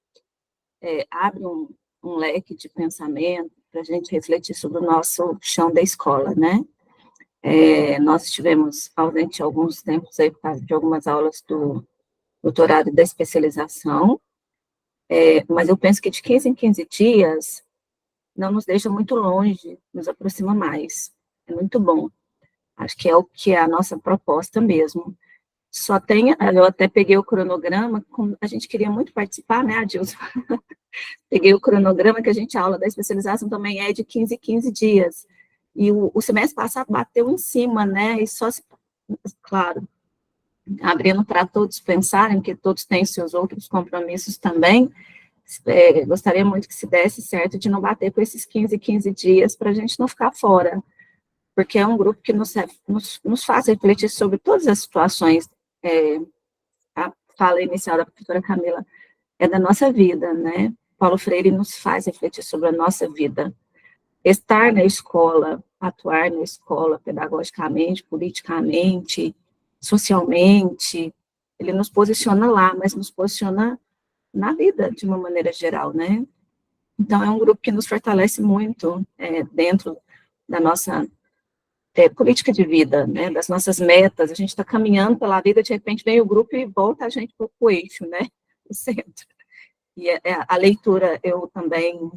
abre um leque de pensamento para a gente refletir sobre o nosso chão da escola, né? Nós estivemos ausentes alguns tempos aí por causa de algumas aulas do doutorado e da especialização, mas eu penso que de 15 em 15 dias não nos deixa muito longe, nos aproxima mais. É muito bom. Acho que é o que é a nossa proposta mesmo. Só tem, eu até peguei o cronograma, a gente queria muito participar, né, Adilson? Peguei o cronograma que a aula da especialização também é de 15 em 15 dias. E o semestre passado bateu em cima, né, e só se, claro, abrindo para todos pensarem, que todos têm seus outros compromissos também, gostaria muito que se desse certo de não bater com esses 15 em 15 dias, para a gente não ficar fora, porque é um grupo que nos faz refletir sobre todas as situações. A fala inicial da professora Camila é da nossa vida, né? Paulo Freire nos faz refletir sobre a nossa vida. Estar na escola, atuar na escola, pedagogicamente, politicamente, socialmente, ele nos posiciona lá, mas nos posiciona na vida, de uma maneira geral, né? Então, é um grupo que nos fortalece muito dentro da nossa política de vida, né, das nossas metas. A gente está caminhando pela vida, de repente vem o grupo e volta a gente para o eixo, né, o centro. E a leitura, eu também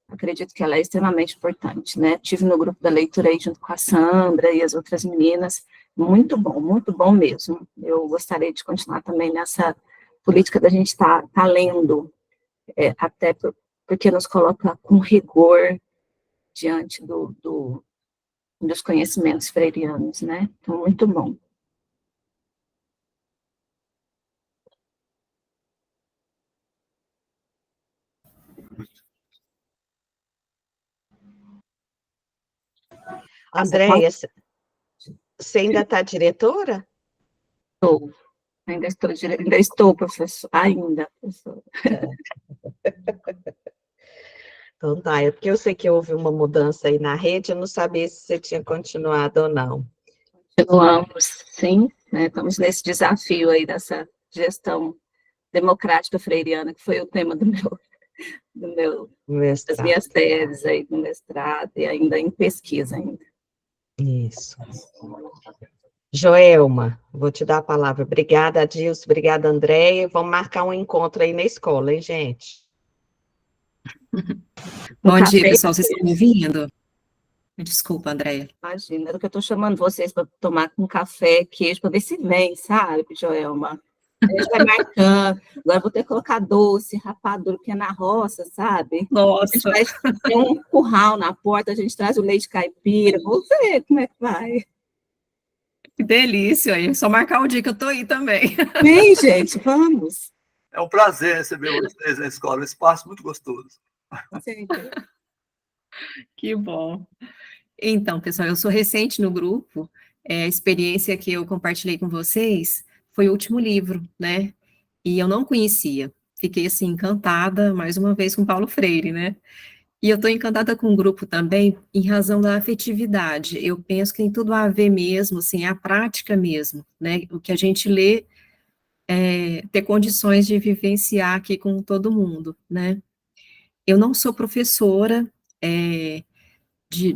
acredito que ela é extremamente importante, né, tive no grupo da leitura aí junto com a Sandra e as outras meninas, muito bom mesmo. Eu gostaria de continuar também nessa política da gente estar lendo, até porque nos coloca com rigor diante dos conhecimentos freirianos, né? Então, muito bom. Andréia, você ainda está diretora? Estou. Ainda estou, professor. Professor. Então tá, é porque eu sei que houve uma mudança aí na rede, eu não sabia se você tinha continuado ou não. Continuamos, sim, né? Estamos nesse desafio aí dessa gestão democrática freiriana, que foi o tema das minhas teses aí, do mestrado, e ainda em pesquisa ainda. Isso. Joelma, vou te dar a palavra. Obrigada, Adilson, obrigada, Andréia. Vamos marcar um encontro aí na escola, hein, gente? Bom dia, pessoal, vocês estão me ouvindo? Desculpa, Andréia. Imagina, era que eu estou chamando vocês para tomar com café, queijo, para ver se vem, sabe, Joelma? A gente vai marcando, agora vou ter que colocar doce, rapadura, porque é na roça, sabe? Nossa! A gente vai ter um curral na porta, a gente traz o leite caipira, vou ver como é que vai. Que delícia, aí. Só marcar o dia que eu tô aí também. Vem, gente, vamos. É um prazer receber vocês na escola, um espaço muito gostoso. Sempre. Que bom. Então, pessoal, eu sou recente no grupo, a experiência que eu compartilhei com vocês foi o último livro, né? E eu não conhecia. Fiquei, assim, encantada, mais uma vez, com Paulo Freire, né? E eu estou encantada com o grupo também, em razão da afetividade. Eu penso que tem tudo a ver mesmo, assim, a prática mesmo, né? O que a gente lê, ter condições de vivenciar aqui com todo mundo, né? Eu não sou professora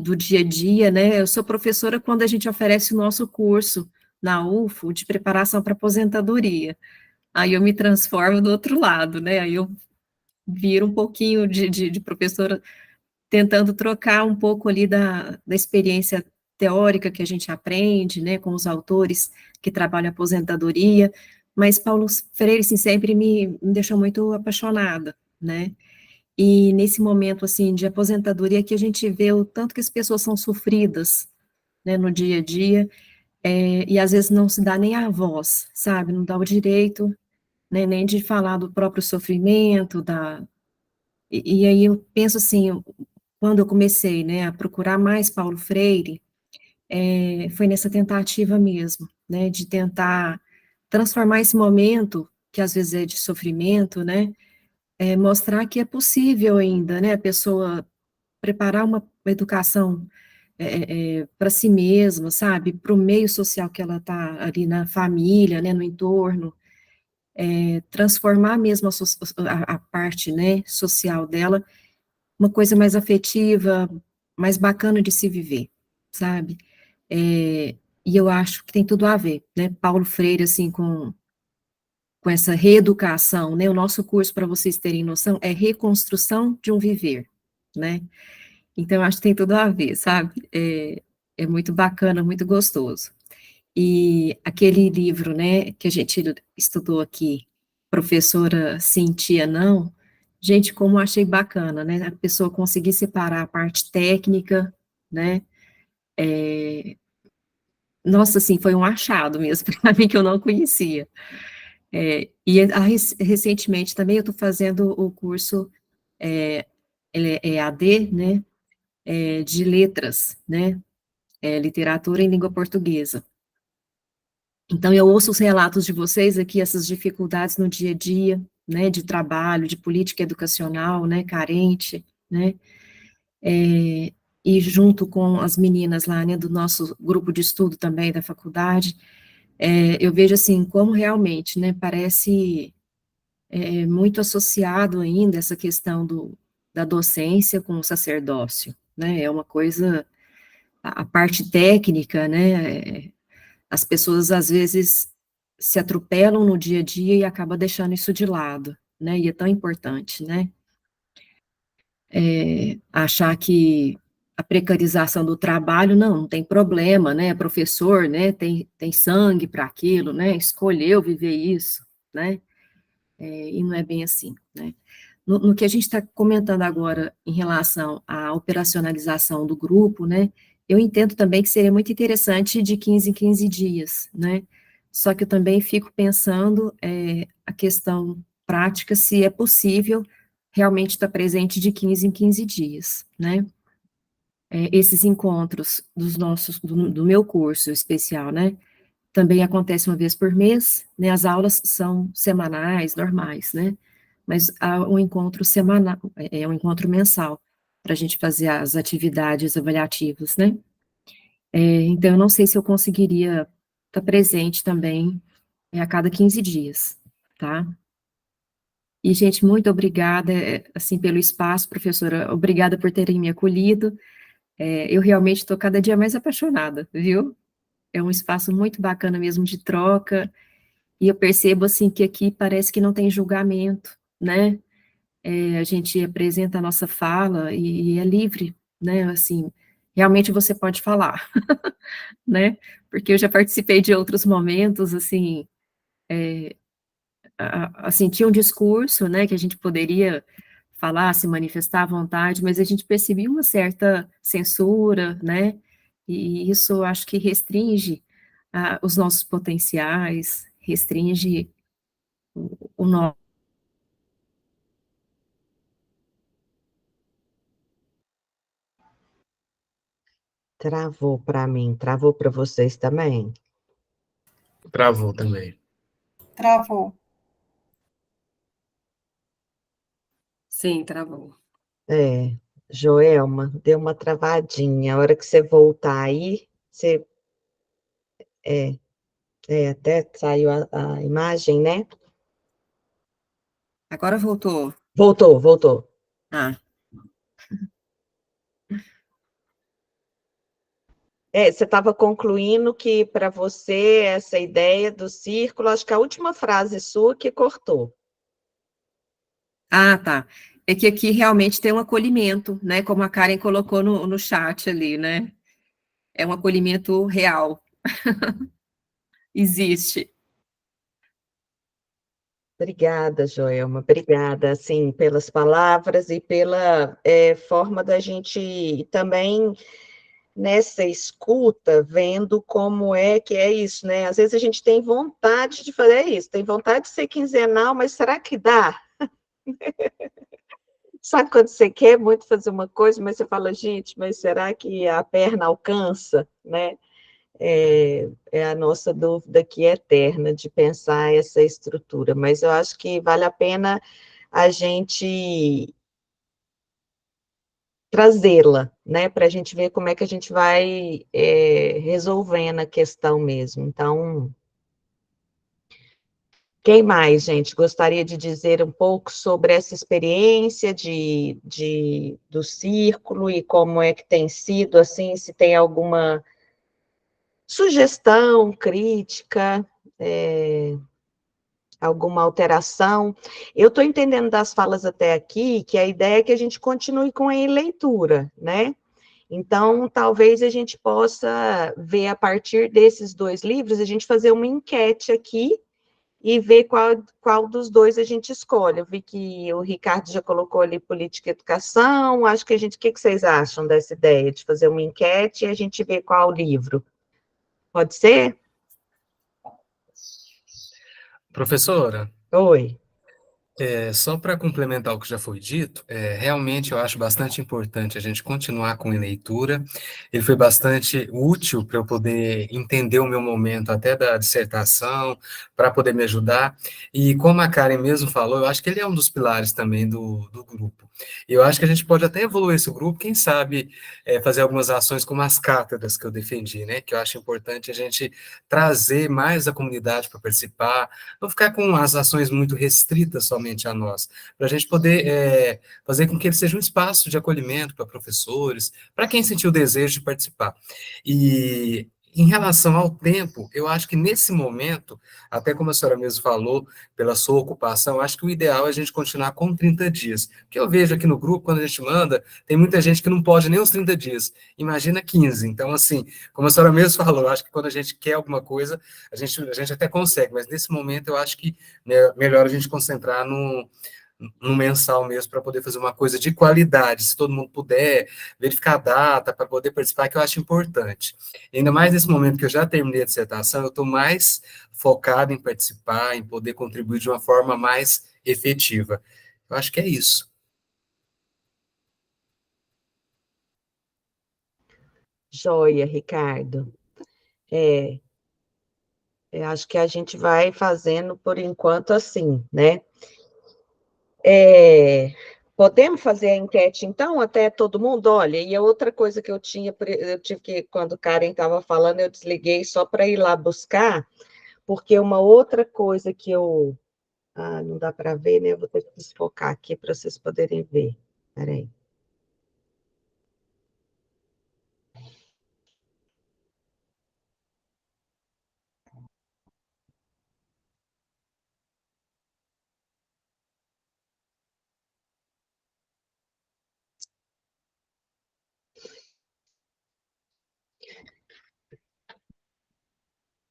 do dia a dia, né? Eu sou professora quando a gente oferece o nosso curso na UFO de preparação para aposentadoria. Aí eu me transformo do outro lado, né? Aí eu viro um pouquinho de professora, tentando trocar um pouco ali da experiência teórica que a gente aprende, né, com os autores que trabalham a aposentadoria, mas Paulo Freire, assim, sempre me deixou muito apaixonada, né, e nesse momento, assim, de aposentadoria, que a gente vê o tanto que as pessoas são sofridas, né, no dia a dia, e às vezes não se dá nem a voz, sabe, não dá o direito, né, nem de falar do próprio sofrimento, e aí eu penso assim, quando eu comecei, né, a procurar mais Paulo Freire, foi nessa tentativa mesmo, né, de tentar transformar esse momento, que às vezes é de sofrimento, né, mostrar que é possível ainda, né, a pessoa preparar uma educação para si mesma, sabe, para o meio social que ela está ali na família, né, no entorno, transformar mesmo a parte, né, social dela, uma coisa mais afetiva, mais bacana de se viver, sabe? E eu acho que tem tudo a ver, né? Paulo Freire, assim, com essa reeducação, né? O nosso curso, para vocês terem noção, é reconstrução de um viver, né? Então, eu acho que tem tudo a ver, sabe? é muito bacana, muito gostoso. E aquele livro, né, que a gente estudou aqui, Professora Sentia Não, gente, como eu achei bacana, né, a pessoa conseguir separar a parte técnica, né, nossa, assim, foi um achado mesmo para mim, que eu não conhecia. Recentemente também eu estou fazendo o curso, ele é EAD, né, de letras, né, literatura em língua portuguesa. Então, eu ouço os relatos de vocês aqui, essas dificuldades no dia a dia, né, de trabalho, de política educacional, né, carente, né, e junto com as meninas lá, né, do nosso grupo de estudo também da faculdade, eu vejo, assim, como realmente, né, parece muito associado ainda essa questão da docência com o sacerdócio, né, é uma coisa, a parte técnica, né, as pessoas, às vezes, se atropelam no dia a dia e acabam deixando isso de lado, né, e é tão importante, né, achar que a precarização do trabalho, não tem problema, né, professor, né, tem sangue para aquilo, né, escolheu viver isso, né, e não é bem assim, né. No que a gente está comentando agora em relação à operacionalização do grupo, né, eu entendo também que seria muito interessante de 15 em 15 dias, né, só que eu também fico pensando a questão prática, se é possível realmente estar presente de 15 em 15 dias, né. Esses encontros do meu curso especial, né, também acontece uma vez por mês, né, as aulas são semanais, normais, né, mas há um encontro semanal, um encontro mensal, para a gente fazer as atividades avaliativas, né. Então, eu não sei se eu conseguiria estar presente também, a cada 15 dias, tá. E, gente, muito obrigada, assim, pelo espaço, professora, obrigada por terem me acolhido, eu realmente estou cada dia mais apaixonada, viu. É um espaço muito bacana mesmo de troca, e eu percebo, assim, que aqui parece que não tem julgamento, né, a gente apresenta a nossa fala e é livre, né, assim, realmente você pode falar, né, porque eu já participei de outros momentos, assim, assim, tinha um discurso, né, que a gente poderia falar, se manifestar à vontade, mas a gente percebia uma certa censura, né, e isso eu acho que restringe os nossos potenciais, restringe o nosso. Travou para mim, travou para vocês também? Travou também. Travou. Sim, travou. Joelma, deu uma travadinha. A hora que você voltar aí, você. É, até saiu a imagem, né? Agora voltou. Voltou, voltou. Ah, Você estava concluindo que para você essa ideia do círculo, acho que a última frase sua que cortou. tá. É que aqui realmente tem um acolhimento, né, como a Karen colocou no chat ali, né, é um acolhimento real. Existe. Obrigada, Joelma, obrigada, assim, pelas palavras e pela forma da gente também, nessa escuta, vendo como é que é isso, né? Às vezes a gente tem vontade de fazer isso, tem vontade de ser quinzenal, mas será que dá? Sabe quando você quer muito fazer uma coisa, mas você fala, gente, mas será que a perna alcança, né? É a nossa dúvida aqui eterna de pensar essa estrutura, mas eu acho que vale a pena a gente trazê-la, né, para a gente ver como é que a gente vai resolvendo a questão mesmo. Então, quem mais, gente, gostaria de dizer um pouco sobre essa experiência do círculo e como é que tem sido, assim, se tem alguma sugestão, crítica, alguma alteração. Eu estou entendendo das falas até aqui que a ideia é que a gente continue com a leitura, né? Então, talvez a gente possa ver, a partir desses 2 livros, a gente fazer uma enquete aqui, e ver qual dos 2 a gente escolhe. Eu vi que o Ricardo já colocou ali política e educação, acho que o que vocês acham dessa ideia de fazer uma enquete e a gente ver qual livro? Pode ser? Professora, Oi. só para complementar o que já foi dito, realmente eu acho bastante importante a gente continuar com a leitura. Ele foi bastante útil para eu poder entender o meu momento até da dissertação, para poder me ajudar. E como a Karen mesmo falou, eu acho que ele é um dos pilares também do grupo. E eu acho que a gente pode até evoluir esse grupo, quem sabe fazer algumas ações como as cátedras que eu defendi, né? Que eu acho importante a gente trazer mais a comunidade para participar, não ficar com as ações muito restritas somente a nós, para a gente poder fazer com que ele seja um espaço de acolhimento para professores, para quem sentiu o desejo de participar. E em relação ao tempo, eu acho que nesse momento, até como a senhora mesmo falou, pela sua ocupação, acho que o ideal é a gente continuar com 30 dias. Porque eu vejo aqui no grupo, quando a gente manda, tem muita gente que não pode nem os 30 dias, imagina 15. Então, assim, como a senhora mesmo falou, acho que quando a gente quer alguma coisa, a gente até consegue, mas nesse momento eu acho que né, melhor a gente concentrar no mensal mesmo, para poder fazer uma coisa de qualidade, se todo mundo puder, verificar a data, para poder participar, que eu acho importante. E ainda mais nesse momento que eu já terminei a dissertação, eu estou mais focado em participar, em poder contribuir de uma forma mais efetiva. Eu acho que é isso. Joia, Ricardo. Eu acho que a gente vai fazendo por enquanto assim, né? Podemos fazer a enquete, então, até todo mundo? Olha, e a outra coisa que eu tive que, quando o Karen estava falando, eu desliguei só para ir lá buscar, porque uma outra coisa que eu... Ah, não dá para ver, né? Eu vou ter que desfocar aqui para vocês poderem ver. Peraí.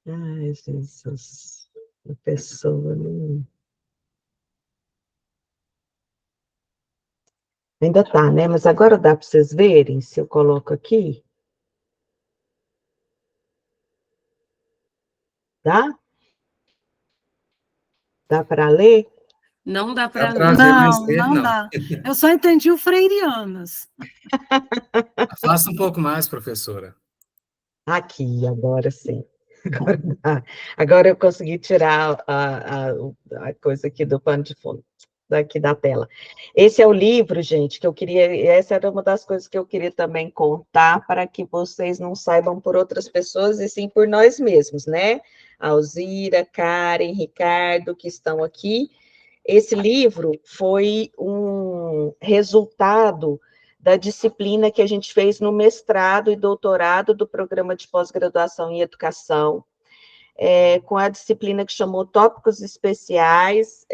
Ai, Jesus, a pessoa não... Ainda tá, né? Mas agora dá para vocês verem, se eu coloco aqui. Dá? Dá para ler? Não dá Dá para para ler. ver, mas Não, ler, não não. dá. Eu só entendi o freirianas. Faça um pouco mais, professora. Aqui, agora sim. Agora, agora eu consegui tirar a coisa aqui do pano de fundo, daqui da tela. Esse é o livro, gente, que eu queria, essa era uma das coisas que eu queria também contar, para que vocês não saibam por outras pessoas, e sim por nós mesmos, né? Alzira, Karen, Ricardo, que estão aqui. Esse livro foi um resultado da disciplina que a gente fez no mestrado e doutorado do programa de pós-graduação em educação, com a disciplina que chamou Tópicos Especiais,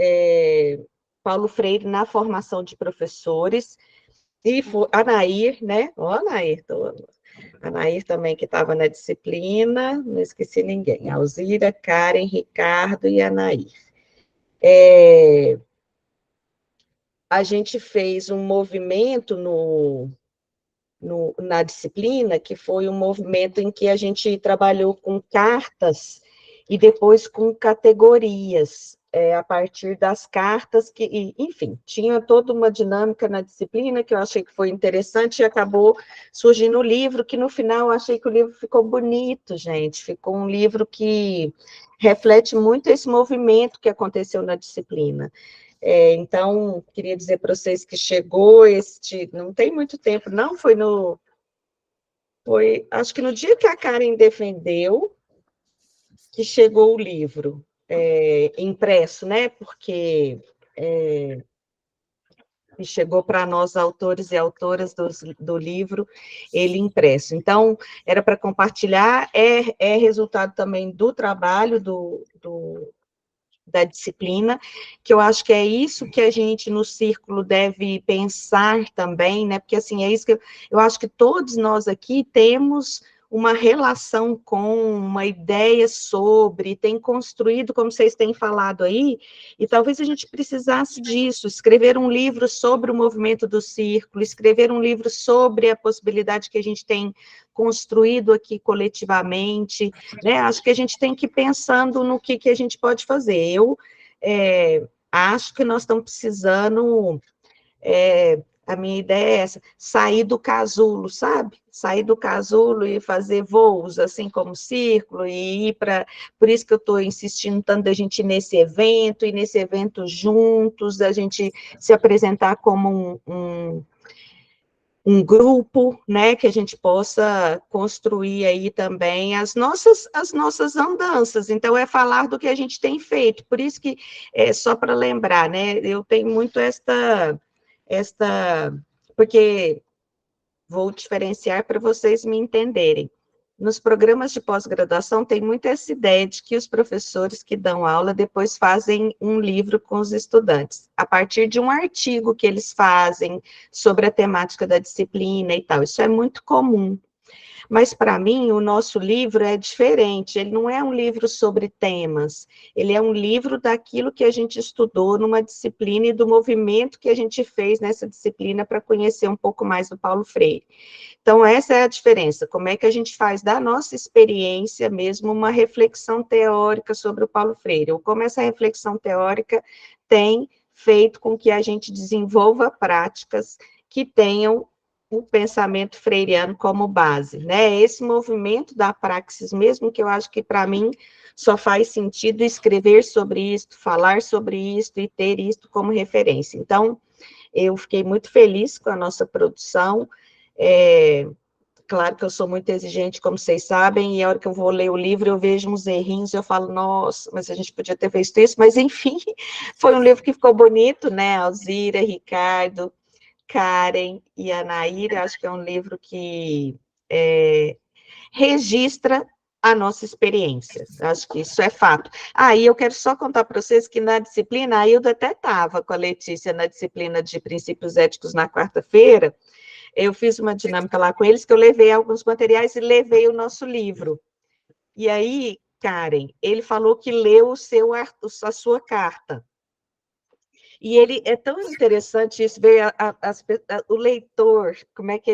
Paulo Freire na formação de professores, e a Anair, né? Ó, Anair, Anair também que estava na disciplina, não esqueci ninguém, Alzira, Karen, Ricardo e Anair. A gente fez um movimento na disciplina, que foi um movimento em que a gente trabalhou com cartas e depois com categorias, a partir das cartas, enfim, tinha toda uma dinâmica na disciplina que eu achei que foi interessante e acabou surgindo o livro, que no final eu achei que o livro ficou bonito, gente, ficou um livro que reflete muito esse movimento que aconteceu na disciplina. Então, queria dizer para vocês que chegou não tem muito tempo, não, acho que no dia que a Karen defendeu, que chegou o livro, impresso, né, porque chegou para nós, autores e autoras do livro, ele impresso. Então, era para compartilhar, é resultado também do trabalho da disciplina, que eu acho que é isso que a gente no círculo deve pensar também, né? Porque assim, é isso que eu acho que todos nós aqui temos uma relação com, uma ideia sobre, tem construído, como vocês têm falado aí, e talvez a gente precisasse disso, escrever um livro sobre o movimento do círculo, escrever um livro sobre a possibilidade que a gente tem construído aqui coletivamente, né? Acho que a gente tem que ir pensando no que a gente pode fazer. Eu acho que nós estamos precisando, a minha ideia é essa, sair do casulo, sabe? Sair do casulo e fazer voos, assim como círculo, e ir para... Por isso que eu estou insistindo tanto da gente ir nesse evento, e nesse evento juntos, da gente se apresentar como um grupo, né, que a gente possa construir aí também as nossas andanças. Então, é falar do que a gente tem feito. Por isso que, só para lembrar, né, eu tenho muito porque vou diferenciar para vocês me entenderem. Nos programas de pós-graduação tem muito essa ideia de que os professores que dão aula depois fazem um livro com os estudantes, a partir de um artigo que eles fazem sobre a temática da disciplina e tal. Isso é muito comum. Mas, para mim, o nosso livro é diferente, ele não é um livro sobre temas, ele é um livro daquilo que a gente estudou numa disciplina e do movimento que a gente fez nessa disciplina para conhecer um pouco mais do Paulo Freire. Então, essa é a diferença, como é que a gente faz da nossa experiência mesmo uma reflexão teórica sobre o Paulo Freire, ou como essa reflexão teórica tem feito com que a gente desenvolva práticas que tenham o pensamento freiriano como base, né? Esse movimento da praxis mesmo, que eu acho que, para mim, só faz sentido escrever sobre isso, falar sobre isso e ter isso como referência. Então, eu fiquei muito feliz com a nossa produção. Claro que eu sou muito exigente, como vocês sabem, e a hora que eu vou ler o livro, eu vejo uns errinhos, eu falo, nossa, mas a gente podia ter feito isso, mas, enfim, foi um livro que ficou bonito, né? Alzira, Ricardo, Karen e Anaíra, acho que é um livro que registra a nossa experiência, acho que isso é fato. E eu quero só contar para vocês que na disciplina, a Hilda até estava com a Letícia na disciplina de princípios éticos na quarta-feira, eu fiz uma dinâmica lá com eles, que eu levei alguns materiais e levei o nosso livro. E aí, Karen, ele falou que leu a sua carta. E ele é tão interessante isso, ver o leitor, como é que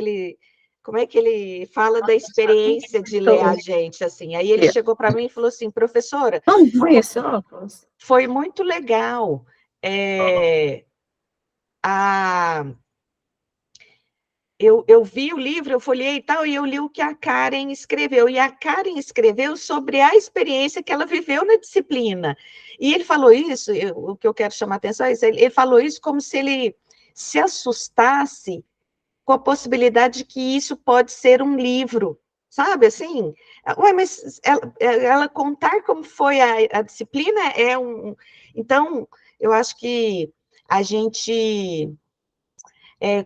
ele fala da experiência de ler a gente, assim. Aí ele chegou para mim e falou assim, professora, foi muito legal. Eu vi o livro, eu folhei e tal, e eu li o que a Karen escreveu. E a Karen escreveu sobre a experiência que ela viveu na disciplina. E ele falou isso, o que eu quero chamar a atenção é isso, ele falou isso como se ele se assustasse com a possibilidade de que isso pode ser um livro, sabe, assim? Ué, mas ela contar como foi a disciplina é um... Então, eu acho que a gente...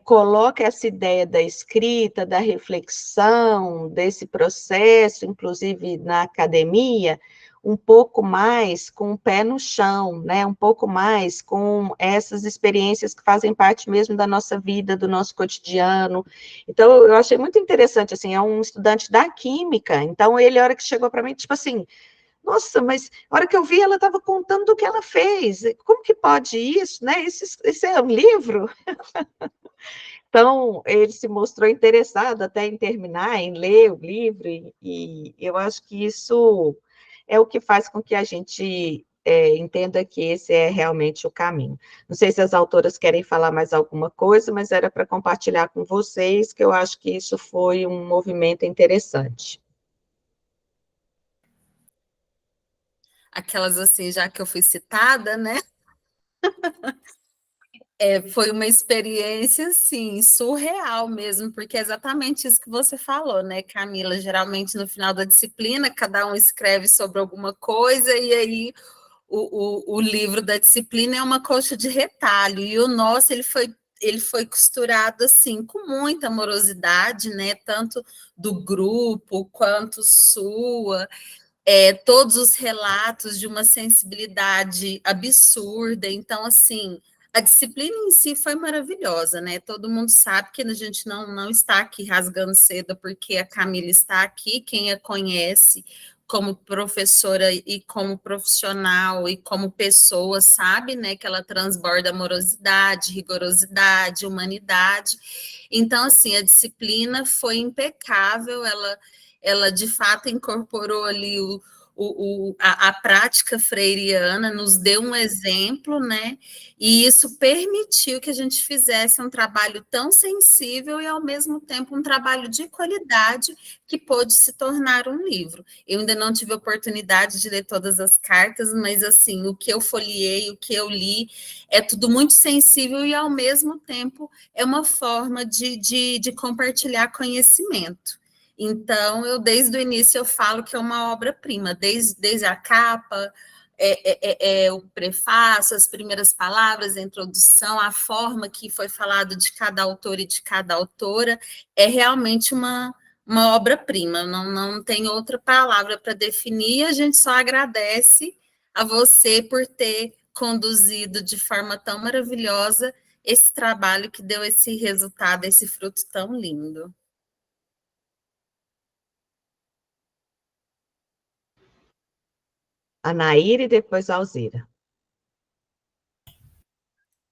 coloca essa ideia da escrita, da reflexão, desse processo, inclusive na academia, um pouco mais com o pé no chão, né? Um pouco mais com essas experiências que fazem parte mesmo da nossa vida, do nosso cotidiano. Então, eu achei muito interessante, assim, é um estudante da química, então ele, a hora que chegou para mim, tipo assim, nossa, mas a hora que eu vi, ela estava contando do que ela fez, como que pode isso, né? Isso é um livro? Então, ele se mostrou interessado até em terminar, em ler o livro, e eu acho que isso é o que faz com que a gente entenda que esse é realmente o caminho. Não sei se as autoras querem falar mais alguma coisa, mas era para compartilhar com vocês, que eu acho que isso foi um movimento interessante. Aquelas assim, já que eu fui citada, né? Foi uma experiência, assim, surreal mesmo, porque é exatamente isso que você falou, né, Camila? Geralmente, no final da disciplina, cada um escreve sobre alguma coisa, e aí o livro da disciplina é uma coxa de retalho, e o nosso, ele foi costurado, assim, com muita amorosidade, né, tanto do grupo, quanto sua. todos os relatos de uma sensibilidade absurda. Então, assim, a disciplina em si foi maravilhosa, né? Todo mundo sabe que a gente não está aqui rasgando seda porque a Camila está aqui, quem a conhece como professora e como profissional e como pessoa, sabe, né, que ela transborda amorosidade, rigorosidade, humanidade. Então, assim, a disciplina foi impecável, ela de fato incorporou ali a prática freiriana, nos deu um exemplo, né? E isso permitiu que a gente fizesse um trabalho tão sensível e, ao mesmo tempo, um trabalho de qualidade que pôde se tornar um livro. Eu ainda não tive a oportunidade de ler todas as cartas, mas, assim, o que eu folheei, o que eu li, é tudo muito sensível e, ao mesmo tempo, é uma forma de compartilhar conhecimento. Então, desde o início, eu falo que é uma obra-prima, desde a capa, o prefácio, as primeiras palavras, a introdução, a forma que foi falado de cada autor e de cada autora, é realmente uma obra-prima, não tem outra palavra para definir, a gente só agradece a você por ter conduzido de forma tão maravilhosa esse trabalho que deu esse resultado, esse fruto tão lindo. A Naíra e depois a Alzira.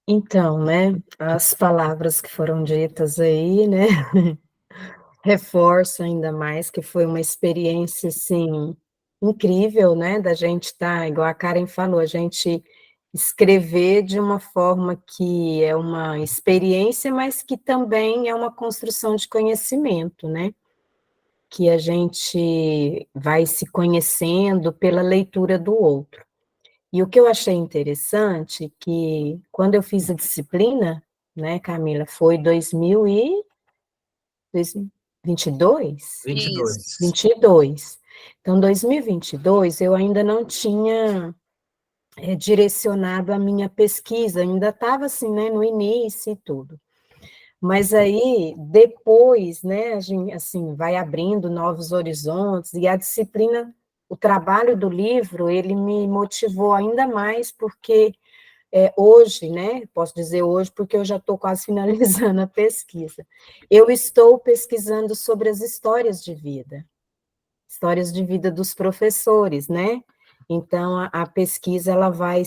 Então, né, as palavras que foram ditas aí, né, reforçam ainda mais que foi uma experiência, assim, incrível, né, da gente estar, igual a Karen falou, a gente escrever de uma forma que é uma experiência, mas que também é uma construção de conhecimento, né, que a gente vai se conhecendo pela leitura do outro. E o que eu achei interessante, que quando eu fiz a disciplina, né, Camila, foi 2022? 22. 22. Então, 2022, eu ainda não tinha direcionado a minha pesquisa, ainda estava assim, né, no início e tudo. Mas aí, depois, né, a gente, assim, vai abrindo novos horizontes, e a disciplina, o trabalho do livro, ele me motivou ainda mais, porque hoje, né, posso dizer hoje, porque eu já estou quase finalizando a pesquisa, eu estou pesquisando sobre as histórias de vida dos professores, né, então a pesquisa, ela vai,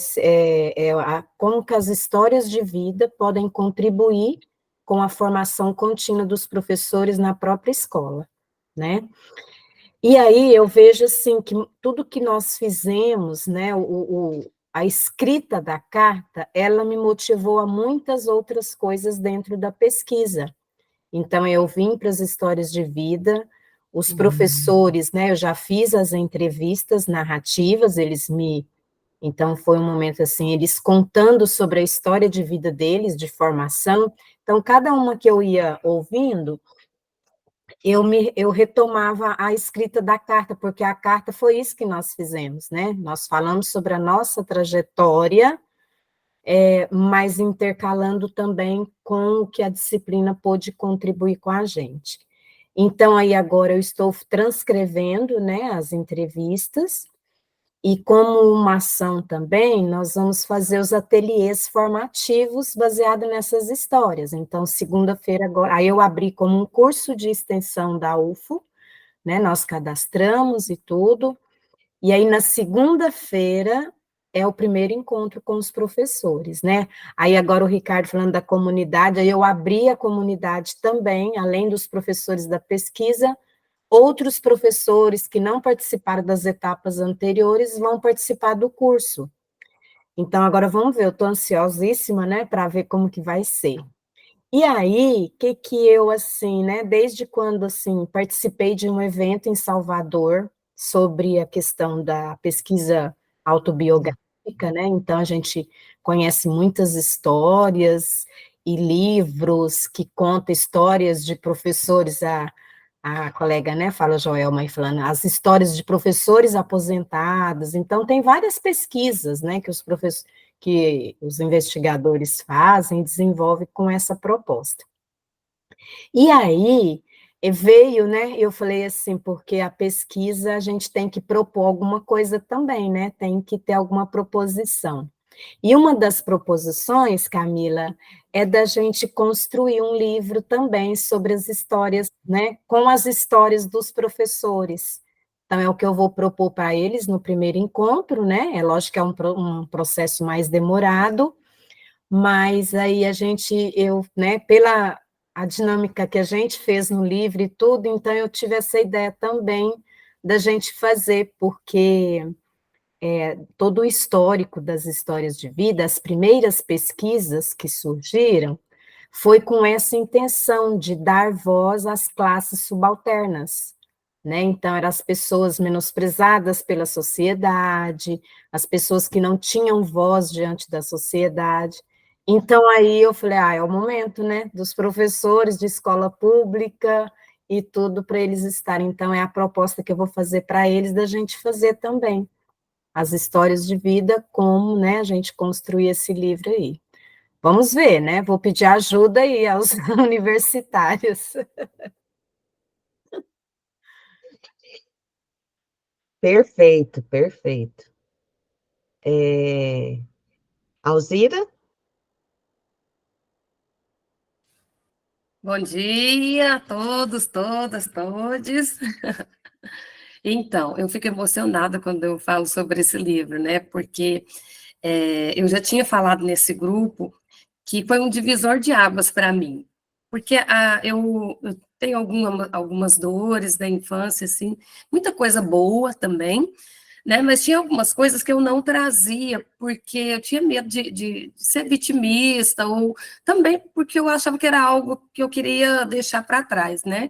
como que as histórias de vida podem contribuir com a formação contínua dos professores na própria escola, né, e aí eu vejo, assim, que tudo que nós fizemos, né, a escrita da carta, ela me motivou a muitas outras coisas dentro da pesquisa. Então, eu vim para as histórias de vida, os professores, né, eu já fiz as entrevistas narrativas, então foi um momento assim, eles contando sobre a história de vida deles, de formação, então cada uma que eu ia ouvindo, eu retomava a escrita da carta, porque a carta foi isso que nós fizemos, né, nós falamos sobre a nossa trajetória, mas intercalando também com o que a disciplina pôde contribuir com a gente. Então, aí agora eu estou transcrevendo, né, as entrevistas, e como uma ação também, nós vamos fazer os ateliês formativos baseados nessas histórias. Então, segunda-feira agora, aí eu abri como um curso de extensão da UFO, né, nós cadastramos e tudo, e aí na segunda-feira é o primeiro encontro com os professores, né? Aí agora o Ricardo falando da comunidade, aí eu abri a comunidade também, além dos professores da pesquisa, outros professores que não participaram das etapas anteriores vão participar do curso. Então, agora vamos ver, eu estou ansiosíssima, né, para ver como que vai ser. E aí, que eu, assim, né, desde quando, assim, participei de um evento em Salvador sobre a questão da pesquisa autobiográfica, né, então a gente conhece muitas histórias e livros que contam histórias de professores, a colega, né, fala Joelma aí falando, as histórias de professores aposentados, então tem várias pesquisas, né, que os investigadores fazem, desenvolvem com essa proposta. E aí, E veio, né? Eu falei assim, porque a pesquisa a gente tem que propor alguma coisa também, né? Tem que ter alguma proposição. E uma das proposições, Camila, é da gente construir um livro também sobre as histórias, né? Com as histórias dos professores. Então, é o que eu vou propor para eles no primeiro encontro, né? É lógico que é um processo mais demorado, mas aí né, pela a dinâmica que a gente fez no livro e tudo, então eu tive essa ideia também da gente fazer, porque todo o histórico das histórias de vida, as primeiras pesquisas que surgiram, foi com essa intenção de dar voz às classes subalternas, né? Então, eram as pessoas menosprezadas pela sociedade, as pessoas que não tinham voz diante da sociedade. Então, aí eu falei, é o momento, né, dos professores de escola pública e tudo para eles estarem. Então, é a proposta que eu vou fazer para eles, da gente fazer também as histórias de vida, como, né, a gente construir esse livro aí. Vamos ver, né? Vou pedir ajuda aí aos universitários. Perfeito, perfeito. Alzira? Bom dia a todos, todas, todes. Então, eu fico emocionada quando eu falo sobre esse livro, né? Porque eu já tinha falado nesse grupo que foi um divisor de águas para mim. Porque eu tenho algumas dores da infância, assim, muita coisa boa também, né? Mas tinha algumas coisas que eu não trazia, porque eu tinha medo de ser vitimista, ou também porque eu achava que era algo que eu queria deixar para trás, né?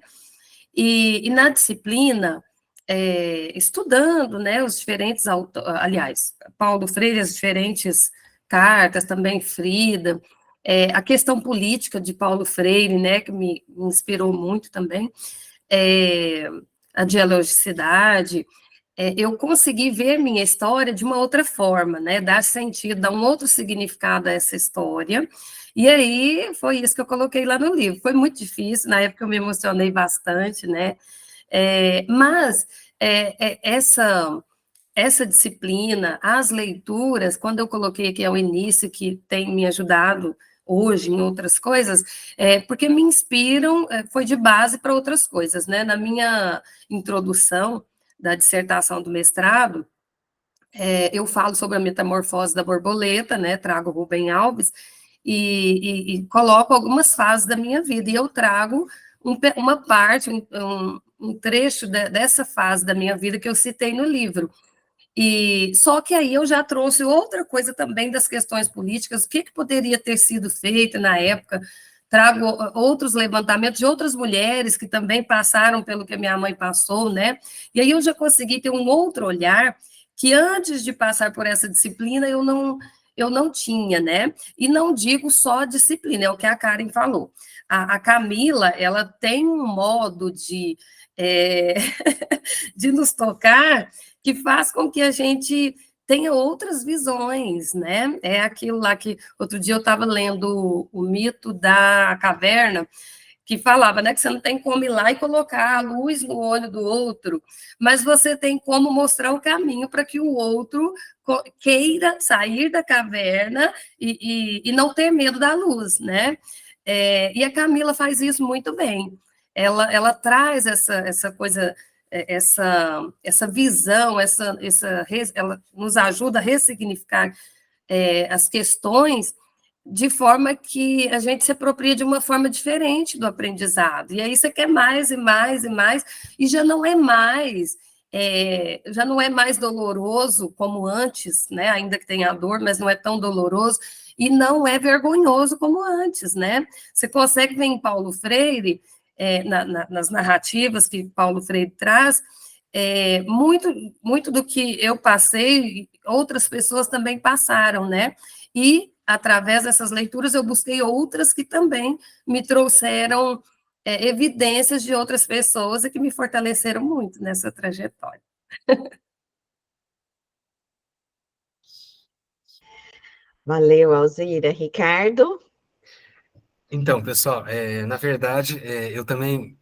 E na disciplina, estudando, né, os diferentes autores, aliás, Paulo Freire, as diferentes cartas, também Frida, a questão política de Paulo Freire, né, que me inspirou muito também, a dialogicidade, eu consegui ver minha história de uma outra forma, né, dar sentido, dar um outro significado a essa história, e aí foi isso que eu coloquei lá no livro. Foi muito difícil, na época eu me emocionei bastante, né, mas essa disciplina, as leituras, quando eu coloquei aqui ao início, que tem me ajudado hoje em outras coisas, porque me inspiram, foi de base para outras coisas, né? Na minha introdução da dissertação do mestrado, eu falo sobre a metamorfose da borboleta, né? Trago Rubem Alves e coloco algumas fases da minha vida, e eu trago uma parte, um trecho dessa fase da minha vida que eu citei no livro. E só que aí eu já trouxe outra coisa também das questões políticas, o que poderia ter sido feito na época. Trago outros levantamentos de outras mulheres que também passaram pelo que a minha mãe passou, né? E aí eu já consegui ter um outro olhar que antes de passar por essa disciplina eu não tinha, né? E não digo só disciplina, é o que a Karen falou. A Camila, ela tem um modo de nos tocar que faz com que a gente tenha outras visões, né? É aquilo lá que outro dia eu estava lendo o mito da caverna, que falava, né, que você não tem como ir lá e colocar a luz no olho do outro, mas você tem como mostrar o caminho para que o outro queira sair da caverna e não ter medo da luz, né? E a Camila faz isso muito bem. Ela traz essa coisa, essa visão, ela nos ajuda a ressignificar as questões de forma que a gente se apropria de uma forma diferente do aprendizado. E aí você quer mais e mais e mais, e já não é mais doloroso como antes, né? Ainda que tenha dor, mas não é tão doloroso, e não é vergonhoso como antes, né? Você consegue ver em Paulo Freire, nas narrativas que Paulo Freire traz, muito, muito do que eu passei, outras pessoas também passaram, né? E, através dessas leituras, eu busquei outras que também me trouxeram evidências de outras pessoas e que me fortaleceram muito nessa trajetória. Valeu, Alzira. Ricardo? Então, pessoal, na verdade, eu também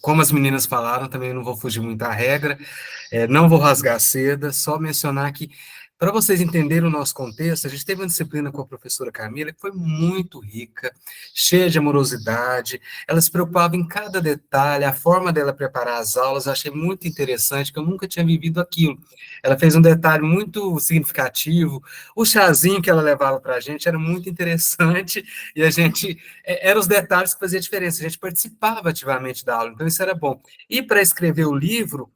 como as meninas falaram, também não vou fugir muito à regra, não vou rasgar seda, só mencionar que, para vocês entenderem o nosso contexto, a gente teve uma disciplina com a professora Camila que foi muito rica, cheia de amorosidade, ela se preocupava em cada detalhe, a forma dela preparar as aulas, eu achei muito interessante, que eu nunca tinha vivido aquilo. Ela fez um detalhe muito significativo, o chazinho que ela levava para a gente era muito interessante, e a gente, eram os detalhes que faziam diferença, a gente participava ativamente da aula, então isso era bom. E para escrever o livro,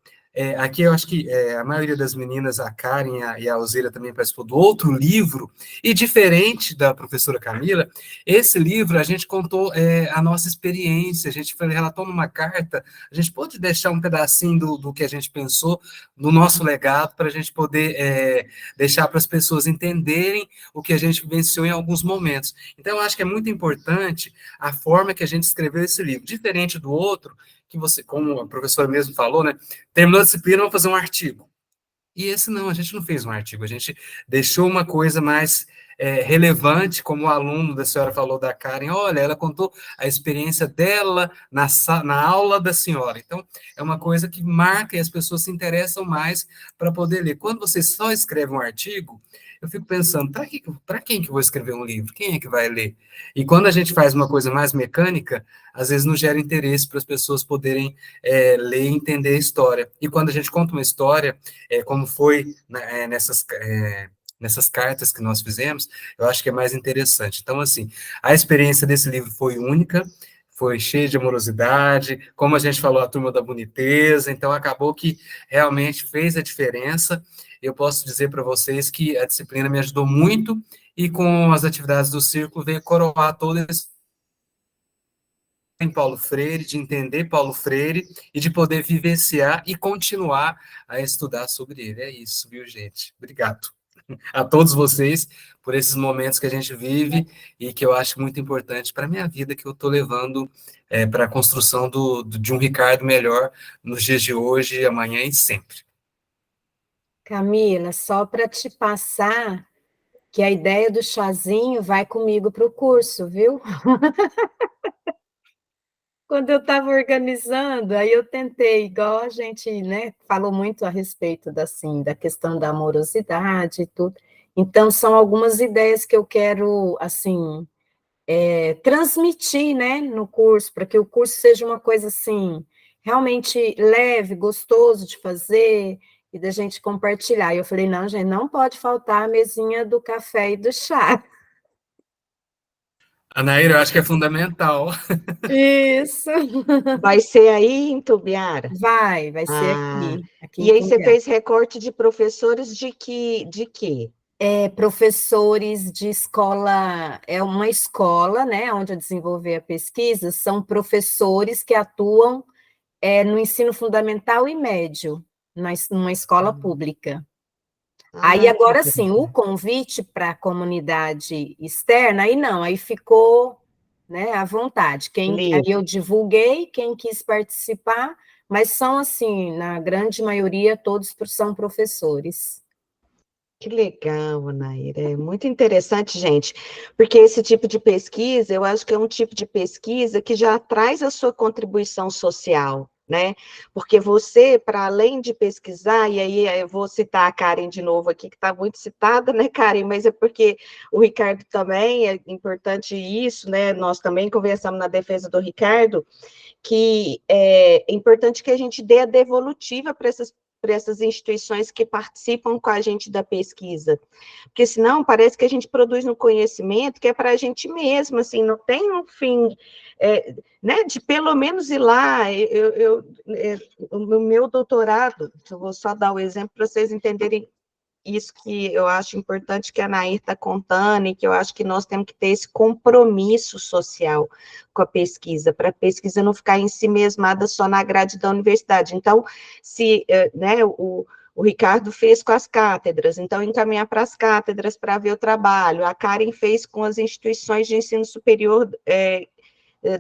aqui eu acho que a maioria das meninas, a Karen e a Alzira também participou do outro livro, e diferente da professora Camila, esse livro a gente contou a nossa experiência, a gente relatou numa carta, a gente pôde deixar um pedacinho do que a gente pensou, do nosso legado, para a gente poder deixar para as pessoas entenderem o que a gente vivenciou em alguns momentos. Então, eu acho que é muito importante a forma que a gente escreveu esse livro, diferente do outro, que você, como a professora mesmo falou, né, terminou a disciplina, vamos fazer um artigo. E esse não, a gente não fez um artigo, a gente deixou uma coisa mais relevante, como o aluno da senhora falou da Karen, olha, ela contou a experiência dela na aula da senhora. Então, é uma coisa que marca e as pessoas se interessam mais para poder ler. Quando você só escreve um artigo, eu fico pensando, para quem que eu vou escrever um livro? Quem é que vai ler? E quando a gente faz uma coisa mais mecânica, às vezes não gera interesse para as pessoas poderem ler e entender a história. E quando a gente conta uma história, como foi nessas cartas que nós fizemos, eu acho que é mais interessante. Então, assim, a experiência desse livro foi única, foi cheia de amorosidade, como a gente falou, a turma da boniteza, então acabou que realmente fez a diferença. Eu posso dizer para vocês que a disciplina me ajudou muito, e com as atividades do Círculo veio coroar todo esse em Paulo Freire, de entender Paulo Freire, e de poder vivenciar e continuar a estudar sobre ele. É isso, viu, gente? Obrigado a todos vocês por esses momentos que a gente vive e que eu acho muito importante para a minha vida, que eu estou levando para a construção de um Ricardo melhor nos dias de hoje, amanhã e sempre. Camila, só para te passar que a ideia do chazinho vai comigo para o curso, viu? Quando eu estava organizando, aí eu tentei, igual a gente, né, falou muito a respeito da questão da amorosidade e tudo. Então, são algumas ideias que eu quero, assim, transmitir, né, no curso, para que o curso seja uma coisa, assim, realmente leve, gostoso de fazer e da gente compartilhar. E eu falei, não, gente, não pode faltar a mesinha do café e do chá. Anaíra, eu acho que é fundamental. Isso. Vai ser aí em Tubiara? Vai ser aqui E aí em você Tubiara. fez recorte de professores de quê? Professores de escola, é uma escola, né, onde eu desenvolvi a pesquisa, são professores que atuam no ensino fundamental e médio, numa escola pública. Aí, agora sim, o convite para a comunidade externa, aí não, aí ficou, né, à vontade. Aí eu divulguei, quem quis participar, mas são, assim, na grande maioria, todos são professores. Que legal, Anaíra, é muito interessante, gente, porque esse tipo de pesquisa, eu acho que é um tipo de pesquisa que já traz a sua contribuição social, né? Porque você, para além de pesquisar, e aí eu vou citar a Karen de novo aqui, que está muito citada, né, Karen? Mas é porque o Ricardo também, é importante isso, né? Nós também conversamos na defesa do Ricardo, que é importante que a gente dê a devolutiva para essas instituições que participam com a gente da pesquisa, porque senão parece que a gente produz um conhecimento que é para a gente mesmo, assim, não tem um fim, né, de pelo menos ir lá, o meu doutorado, eu vou só dar o exemplo para vocês entenderem isso que eu acho importante que a Nair está contando, e que eu acho que nós temos que ter esse compromisso social com a pesquisa, para a pesquisa não ficar em si mesmada só na grade da universidade. Então, se né, o Ricardo fez com as cátedras, então encaminhar para as cátedras para ver o trabalho, a Karen fez com as instituições de ensino superior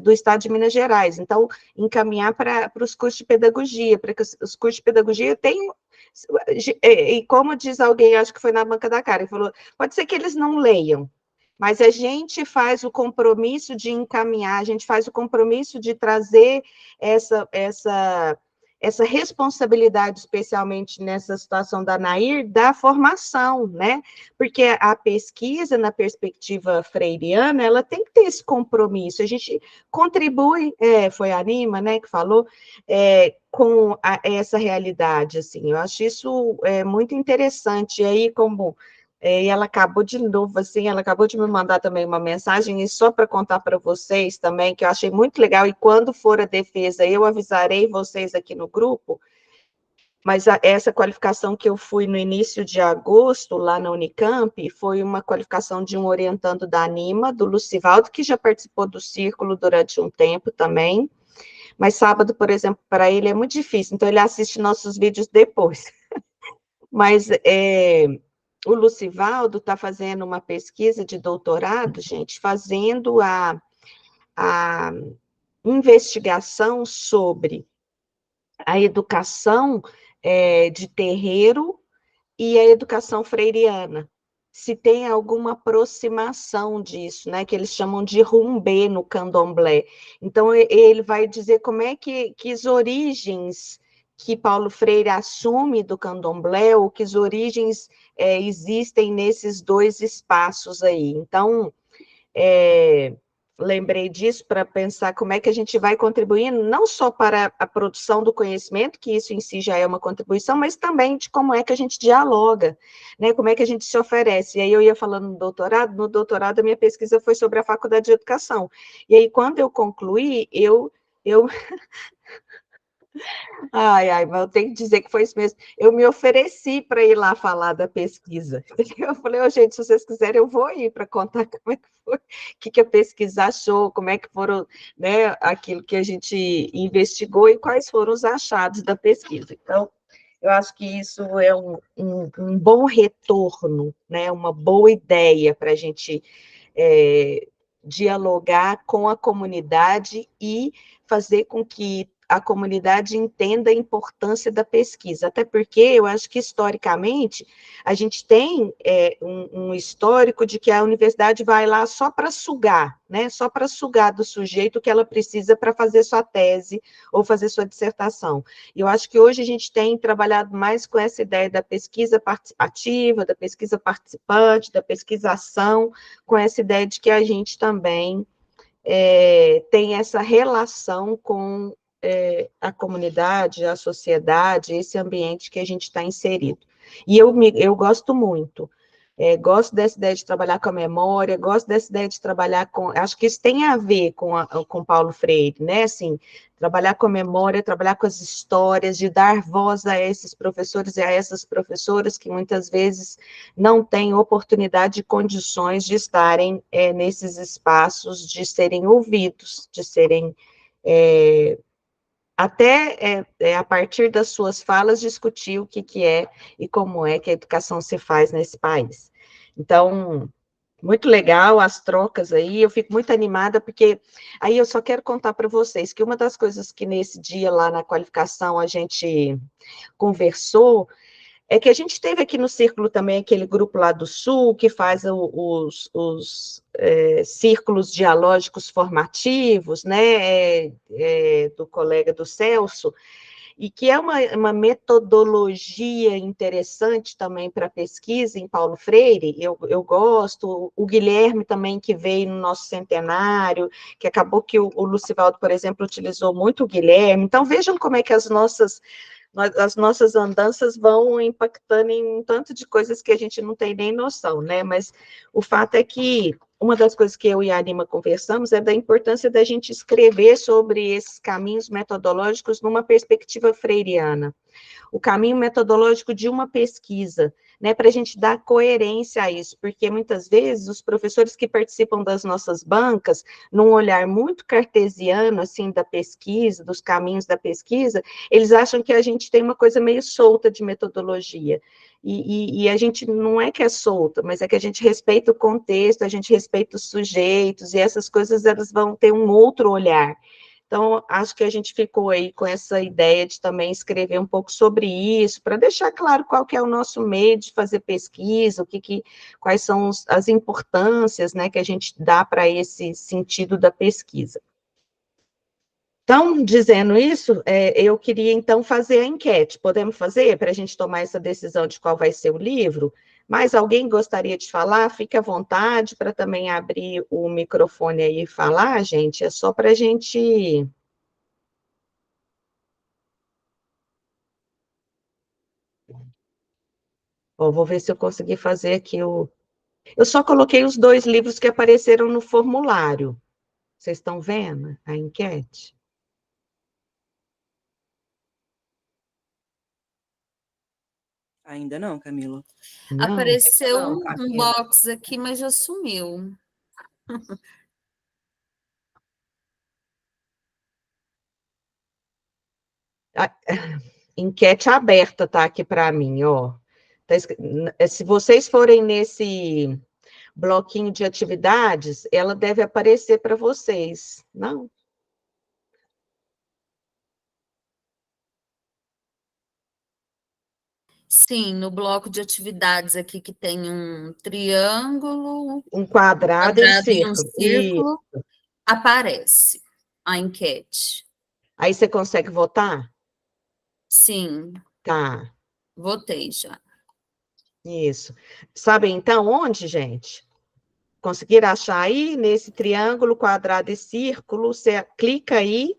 do Estado de Minas Gerais, então encaminhar para os cursos de pedagogia, para que os cursos de pedagogia tenham. E como diz alguém, acho que foi na banca da Karen, falou, pode ser que eles não leiam, mas a gente faz o compromisso de encaminhar, a gente faz o compromisso de trazer essa responsabilidade, especialmente nessa situação da Nair, da formação, né? Porque a pesquisa, na perspectiva freiriana, ela tem que ter esse compromisso, a gente contribui, foi a Anima, né, que falou, com essa realidade, assim, eu acho isso muito interessante, e aí, como... E ela acabou de novo, assim, ela acabou de me mandar também uma mensagem, e só para contar para vocês também, que eu achei muito legal, e quando for a defesa, eu avisarei vocês aqui no grupo, mas essa qualificação que eu fui no início de agosto, lá na Unicamp, foi uma qualificação de um orientando da Anima, do Lucivaldo, que já participou do círculo durante um tempo também, mas sábado, por exemplo, para ele é muito difícil, então ele assiste nossos vídeos depois. Mas o Lucivaldo está fazendo uma pesquisa de doutorado, gente, fazendo a investigação sobre a educação de terreiro e a educação freiriana, se tem alguma aproximação disso, né, que eles chamam de rumbê no candomblé. Então, ele vai dizer como é que as origens que Paulo Freire assume do candomblé, ou que as origens existem nesses dois espaços aí. Então, lembrei disso para pensar como é que a gente vai contribuindo, não só para a produção do conhecimento, que isso em si já é uma contribuição, mas também de como é que a gente dialoga, né, como é que a gente se oferece. E aí eu ia falando no doutorado a minha pesquisa foi sobre a Faculdade de Educação. E aí, quando eu concluí, eu mas eu tenho que dizer que foi isso mesmo. Eu me ofereci para ir lá falar da pesquisa. Eu falei, gente, se vocês quiserem, eu vou ir para contar como é que foi, o que a pesquisa achou, como é que foram, né, aquilo que a gente investigou e quais foram os achados da pesquisa. Então, eu acho que isso é um bom retorno, né, uma boa ideia para a gente dialogar com a comunidade e fazer com que a comunidade entenda a importância da pesquisa, até porque eu acho que, historicamente, a gente tem um histórico de que a universidade vai lá só para sugar, né, só para sugar do sujeito o que ela precisa para fazer sua tese ou fazer sua dissertação. E eu acho que hoje a gente tem trabalhado mais com essa ideia da pesquisa participativa, da pesquisa participante, da pesquisação, com essa ideia de que a gente também tem essa relação com a comunidade, a sociedade, esse ambiente que a gente está inserido. E eu gosto muito, gosto dessa ideia de trabalhar com a memória, gosto dessa ideia de trabalhar com... Acho que isso tem a ver com Paulo Freire, né? Assim, trabalhar com a memória, trabalhar com as histórias, de dar voz a esses professores e a essas professoras que muitas vezes não têm oportunidade e condições de estarem nesses espaços, de serem ouvidos, de serem... até a partir das suas falas, discutir o que é e como é que a educação se faz nesse país. Então, muito legal as trocas aí, eu fico muito animada, porque aí eu só quero contar para vocês que uma das coisas que nesse dia lá na qualificação a gente conversou, é que a gente teve aqui no Círculo também aquele grupo lá do Sul, que faz os círculos dialógicos formativos, né, do colega do Celso, e que é uma metodologia interessante também para pesquisa em Paulo Freire, eu gosto, o Guilherme também, que veio no nosso centenário, que acabou que o Lucivaldo, por exemplo, utilizou muito o Guilherme, então vejam como é que as nossas andanças vão impactando em um tanto de coisas que a gente não tem nem noção, né? Mas o fato é que uma das coisas que eu e a Anima conversamos é da importância da gente escrever sobre esses caminhos metodológicos numa perspectiva freiriana. O caminho metodológico de uma pesquisa, né, para a gente dar coerência a isso, porque muitas vezes os professores que participam das nossas bancas, num olhar muito cartesiano, assim, da pesquisa, dos caminhos da pesquisa, eles acham que a gente tem uma coisa meio solta de metodologia, e a gente não é que é solta, mas é que a gente respeita o contexto, a gente respeita os sujeitos, e essas coisas, elas vão ter um outro olhar, Então, acho que a gente ficou aí com essa ideia de também escrever um pouco sobre isso, para deixar claro qual que é o nosso meio de fazer pesquisa, quais são as importâncias, né, que a gente dá para esse sentido da pesquisa. Então, dizendo isso, eu queria, então, fazer a enquete. Podemos fazer para a gente tomar essa decisão de qual vai ser o livro? Mas alguém gostaria de falar? Fique à vontade para também abrir o microfone aí e falar, gente. É só para a gente... Ó, vou ver se eu consegui fazer aqui o... Eu só coloquei os 2 livros que apareceram no formulário. Vocês estão vendo a enquete? Ainda não, Camila. Não? Apareceu Não, um Camila. box aqui, mas já sumiu. Enquete aberta tá aqui para mim, ó. Se vocês forem nesse bloquinho de atividades, ela deve aparecer para vocês, não? Sim, no bloco de atividades aqui que tem um triângulo, Um quadrado e um quadrado e um círculo. círculo, aparece a enquete. Aí você consegue votar? Sim, Tá, votei já. isso. Sabe então onde, gente? Conseguiram achar aí, nesse triângulo, quadrado e círculo, você clica aí,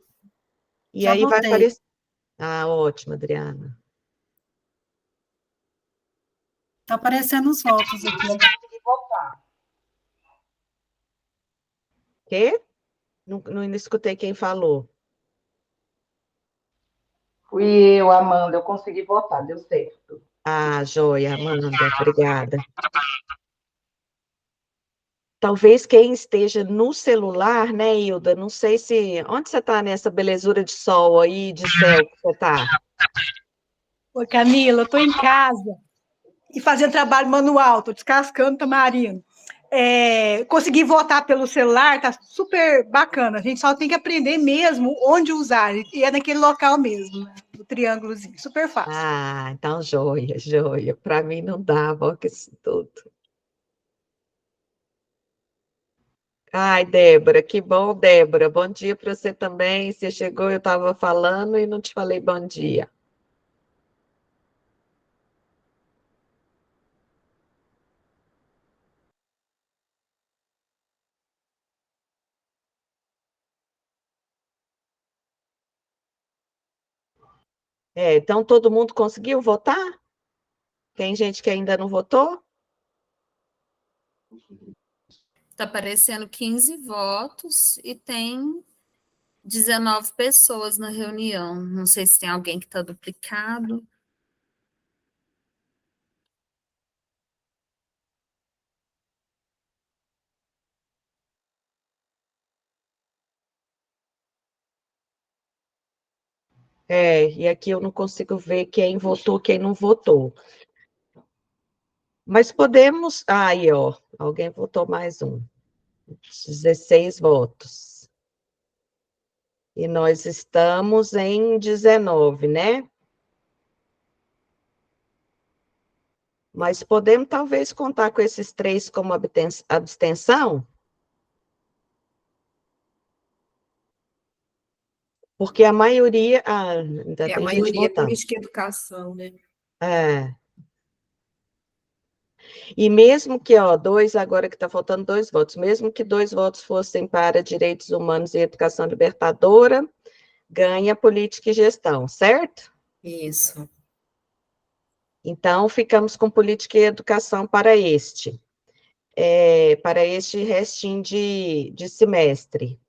e Já aí vai votei. aparecer. Ah, ótimo, Adriana. Tá aparecendo os votos aqui. Quê? Não escutei quem falou. Fui eu, Amanda, eu consegui votar, deu certo. Ah, joia, Amanda, obrigada. Talvez quem esteja no celular, né, Hilda? Não sei se... Onde você está nessa belezura de sol aí, de céu que você está? Oi, Camila, eu estou em casa e fazendo trabalho manual, estou descascando tamarino. Consegui votar pelo celular, tá super bacana. A gente só tem que aprender mesmo onde usar, e é naquele local mesmo, né? O triângulozinho, super fácil. Ah, então joia, joia. Para mim não dava, ó, que isso tudo. Ai, Débora, que bom, Débora. Bom dia para você também. Você chegou, eu estava falando e não te falei bom dia. Então todo mundo conseguiu votar? Tem gente que ainda não votou? Está aparecendo 15 votos e tem 19 pessoas na reunião. Não sei se tem alguém que está duplicado. E aqui eu não consigo ver quem votou, quem não votou. Mas podemos... Aí, ó, alguém votou mais um. 16 votos. E nós estamos em 19, né? Mas podemos talvez contar com esses 3 como abstenção? Porque a maioria... ainda A tem gente maioria é votando. política e educação, né? E mesmo que, 2 agora que está faltando 2 votos, mesmo que 2 votos fossem para direitos humanos e educação libertadora, ganha política e gestão, certo? Isso. Então, ficamos com política e educação para este restinho de semestre.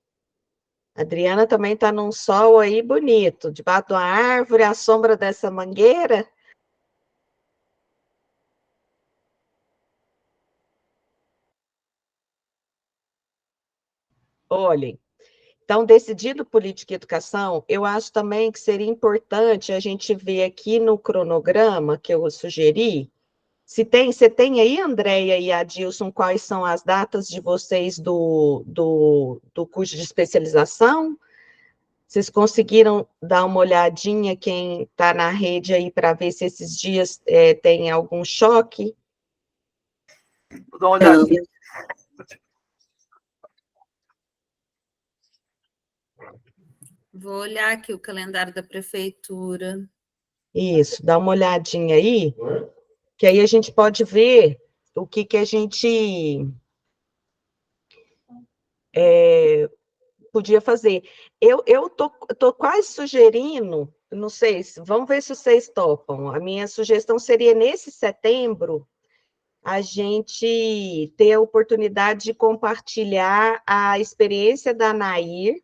A Adriana também está num sol aí bonito, debaixo de uma árvore, à sombra dessa mangueira. Olhem, então, decidido política e educação, eu acho também que seria importante a gente ver aqui no cronograma que eu sugeri, você tem aí, Andréia e Adilson, quais são as datas de vocês do curso de especialização? Vocês conseguiram dar uma olhadinha, quem está na rede aí, para ver se esses dias tem algum choque? Vou dar uma olhadinha. Vou olhar aqui o calendário da prefeitura. Isso, dá uma olhadinha aí, que aí a gente pode ver o que a gente podia fazer. Eu tô quase sugerindo, não sei, vamos ver se vocês topam. A minha sugestão seria, nesse setembro, a gente ter a oportunidade de compartilhar a experiência da Nair.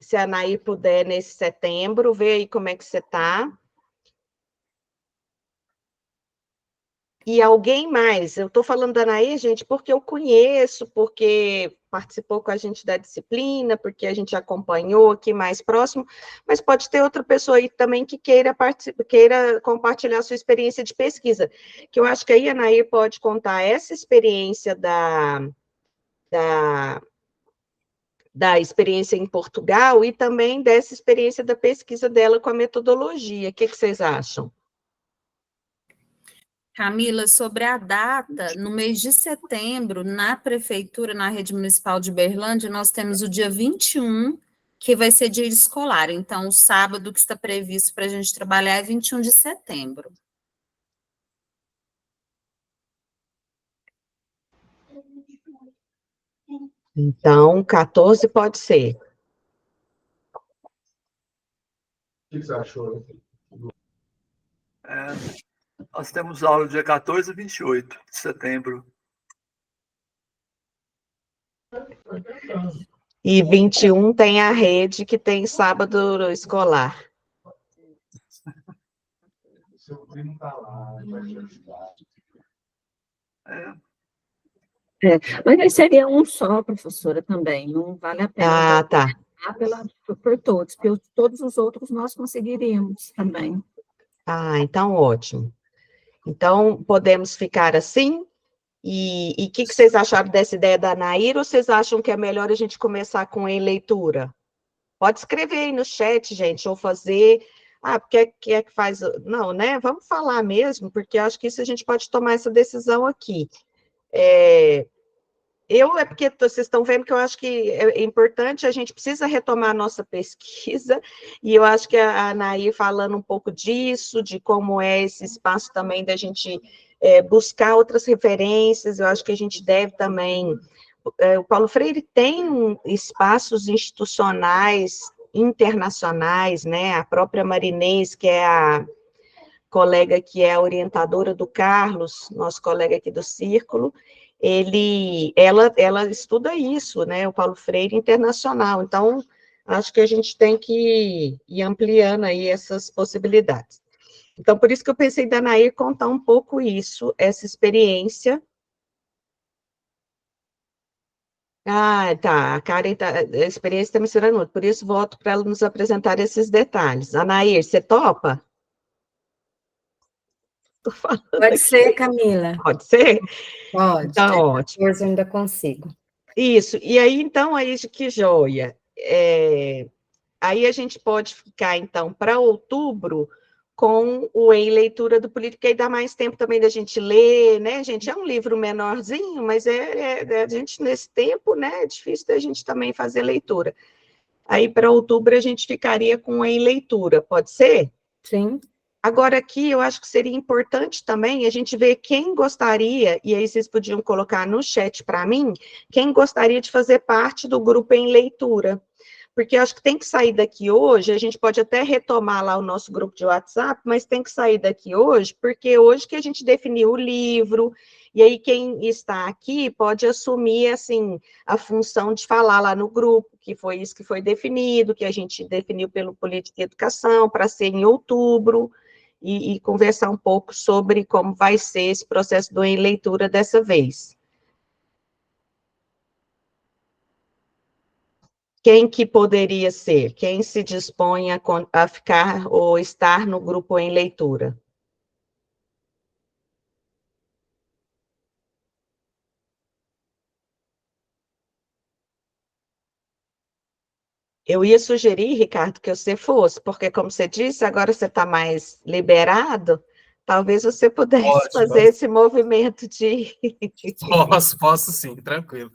Se a Nair puder, nesse setembro, ver aí como é que você está. E alguém mais, eu estou falando da Nair, gente, porque eu conheço, porque participou com a gente da disciplina, porque a gente acompanhou aqui mais próximo, mas pode ter outra pessoa aí também que queira compartilhar a sua experiência de pesquisa, que eu acho que aí a Nair pode contar essa experiência da experiência em Portugal e também dessa experiência da pesquisa dela com a metodologia. O que vocês acham? Camila, sobre a data, no mês de setembro, na prefeitura, na rede municipal de Berlândia, nós temos o dia 21, que vai ser dia escolar. Então, o sábado que está previsto para a gente trabalhar é 21 de setembro. Então, 14 pode ser. O que você achou? Nós temos aula dia 14 e 28 de setembro. E 21 tem a rede, que tem sábado escolar. Seu primo está lá, vai te ajudar. Mas aí seria um só, professora, também, não vale a pena. Ah, tá. Por todos, todos os outros nós conseguiríamos também. Ah, então ótimo. Então, podemos ficar assim? E o que vocês acharam dessa ideia da Nair, ou vocês acham que é melhor a gente começar com a leitura? Pode escrever aí no chat, gente, ou fazer... Ah, porque que faz... Não, né? Vamos falar mesmo, porque acho que isso a gente pode tomar essa decisão aqui. É porque vocês estão vendo que eu acho que é importante, a gente precisa retomar a nossa pesquisa, e eu acho que a Anaí falando um pouco disso, de como é esse espaço também da gente buscar outras referências, eu acho que a gente deve também... O Paulo Freire tem espaços institucionais, internacionais, né? A própria Marinês, que é a colega que é a orientadora do Carlos, nosso colega aqui do Círculo, ela estuda isso, né, o Paulo Freire internacional, então, acho que a gente tem que ir ampliando aí essas possibilidades. Então, por isso que eu pensei da Nair contar um pouco isso, essa experiência. Ah, tá, a Karen, a experiência está misturando muito, por isso volto para ela nos apresentar esses detalhes. Anair, você topa? Estou falando Pode aqui. ser, Camila. Pode ser? Pode. Tá ótimo. Eu ainda consigo. Isso, e aí, então, aí, que joia. Aí a gente pode ficar, então, para outubro, com o Em Leitura do Político, que aí dá mais tempo também da gente ler, né, gente? É um livro menorzinho, mas a gente, nesse tempo, né, é difícil da gente também fazer leitura. Aí, para outubro, a gente ficaria com o Em Leitura, pode ser? Sim. Agora, aqui, eu acho que seria importante também a gente ver quem gostaria, e aí vocês podiam colocar no chat para mim, quem gostaria de fazer parte do grupo Em Leitura. Porque eu acho que tem que sair daqui hoje, a gente pode até retomar lá o nosso grupo de WhatsApp, mas tem que sair daqui hoje, porque hoje que a gente definiu o livro, e aí quem está aqui pode assumir, assim, a função de falar lá no grupo, que foi isso que foi definido, que a gente definiu pelo Política e Educação, para ser em outubro, e conversar um pouco sobre como vai ser esse processo do Em Leitura dessa vez. Quem que poderia ser? Quem se dispõe a ficar ou estar no grupo Em Leitura? Eu ia sugerir, Ricardo, que você fosse, porque, como você disse, agora você está mais liberado, talvez você pudesse fazer esse movimento de... Posso sim, tranquilo.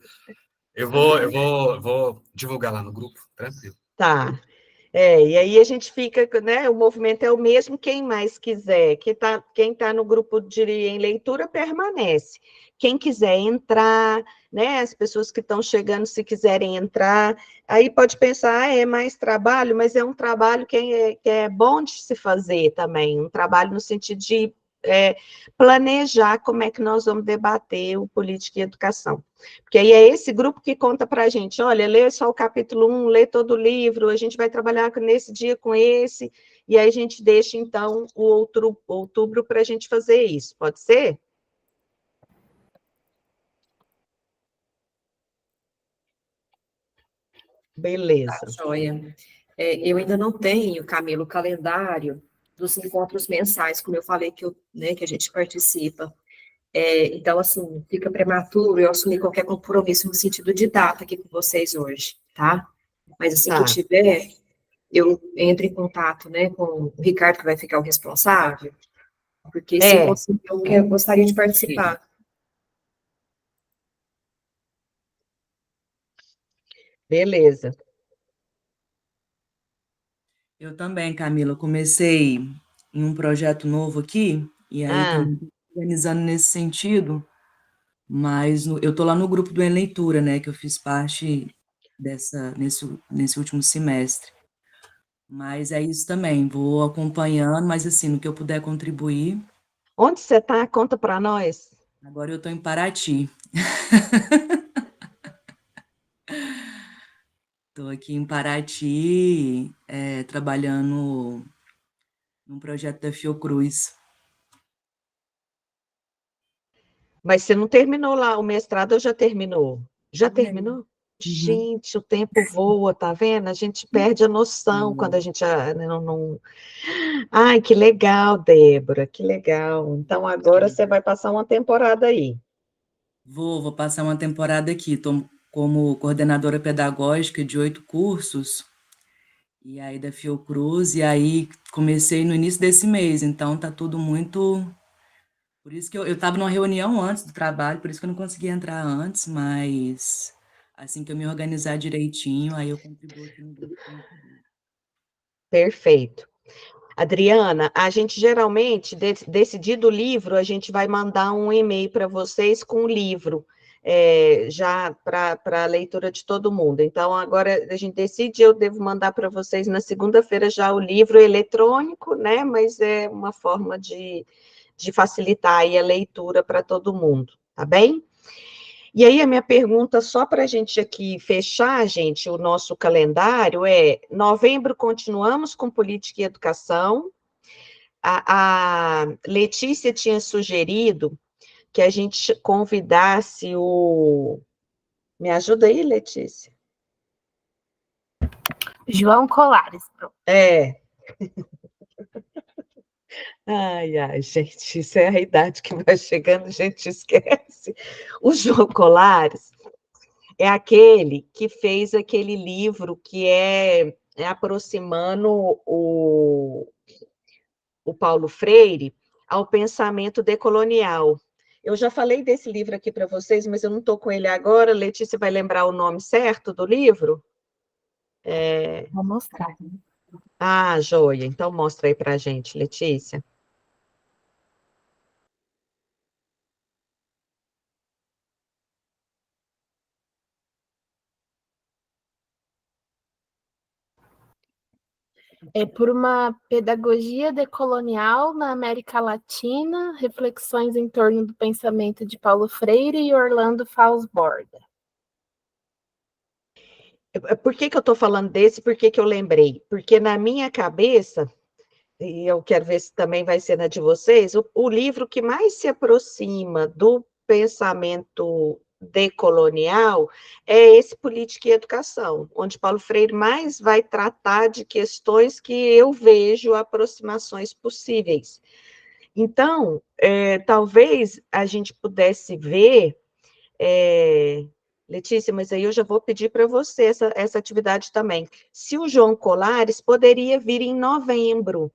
Vou divulgar lá no grupo, tranquilo. Tá. E aí a gente fica, né? O movimento é o mesmo, quem mais quiser, quem tá no grupo de em leitura permanece. Quem quiser entrar, né? As pessoas que estão chegando, se quiserem entrar, aí pode pensar, é mais trabalho, mas é um trabalho que é bom de se fazer também, um trabalho no sentido de planejar como é que nós vamos debater o política e educação. Porque aí é esse grupo que conta para a gente, olha, lê só o capítulo 1, lê todo o livro, a gente vai trabalhar nesse dia com esse, e aí a gente deixa, então, o outubro para a gente fazer isso, pode ser? Beleza. Tá, joia. Eu ainda não tenho, Camila, o calendário dos encontros mensais, como eu falei que a gente participa. Então, assim, fica prematuro eu assumir qualquer compromisso no sentido de data aqui com vocês hoje, tá? Mas assim que eu tiver, eu entro em contato, né, com o Ricardo, que vai ficar o responsável, porque se possível, eu gostaria de participar. Beleza. Eu também, Camila, comecei em um projeto novo aqui, e aí estou me organizando nesse sentido, mas eu estou lá no grupo do Eleitura, né, que eu fiz parte nesse último semestre. Mas é isso também, vou acompanhando, mas assim, no que eu puder contribuir. Onde você está? Conta para nós. Agora eu estou em Paraty. Estou aqui em Paraty, trabalhando num projeto da Fiocruz. Mas você não terminou lá o mestrado ou já terminou? Já terminou? Gente, o tempo voa, tá vendo? A gente perde a noção quando a gente não... Ai, que legal, Débora, que legal. Então, agora você vai passar uma temporada aí. Vou passar uma temporada aqui. Estou como coordenadora pedagógica de 8 cursos, e aí da Fiocruz, e aí comecei no início desse mês, então tá tudo muito... Por isso que eu estava numa reunião antes do trabalho, por isso que eu não consegui entrar antes, mas assim que eu me organizar direitinho, aí eu contribuo aqui no grupo. Perfeito. Adriana, a gente geralmente, decidido o livro, a gente vai mandar um e-mail para vocês com o livro, já para a leitura de todo mundo. Então, agora a gente decide, eu devo mandar para vocês na segunda-feira já o livro eletrônico, né? Mas é uma forma de facilitar aí a leitura para todo mundo, tá bem? E aí, a minha pergunta, só para a gente aqui fechar, gente, o nosso calendário novembro continuamos com política e educação. A Letícia tinha sugerido que a gente convidasse o... Me ajuda aí, Letícia? João Colares. Ai, gente, isso é a idade que vai chegando, a gente esquece. O João Colares é aquele que fez aquele livro que é aproximando o Paulo Freire ao pensamento decolonial. Eu já falei desse livro aqui para vocês, mas eu não estou com ele agora. Letícia vai lembrar o nome certo do livro? Vou mostrar. Ah, joia. Então mostra aí para a gente, Letícia. Por uma pedagogia decolonial na América Latina, reflexões em torno do pensamento de Paulo Freire e Orlando Falsborda. Por que eu estou falando desse? Por que eu lembrei? Porque na minha cabeça, e eu quero ver se também vai ser na de vocês, o livro que mais se aproxima do pensamento decolonial é esse Política e Educação, onde Paulo Freire mais vai tratar de questões que eu vejo aproximações possíveis. Então, talvez a gente pudesse ver Letícia, mas aí eu já vou pedir para você essa atividade também. Se o João Colares poderia vir em novembro,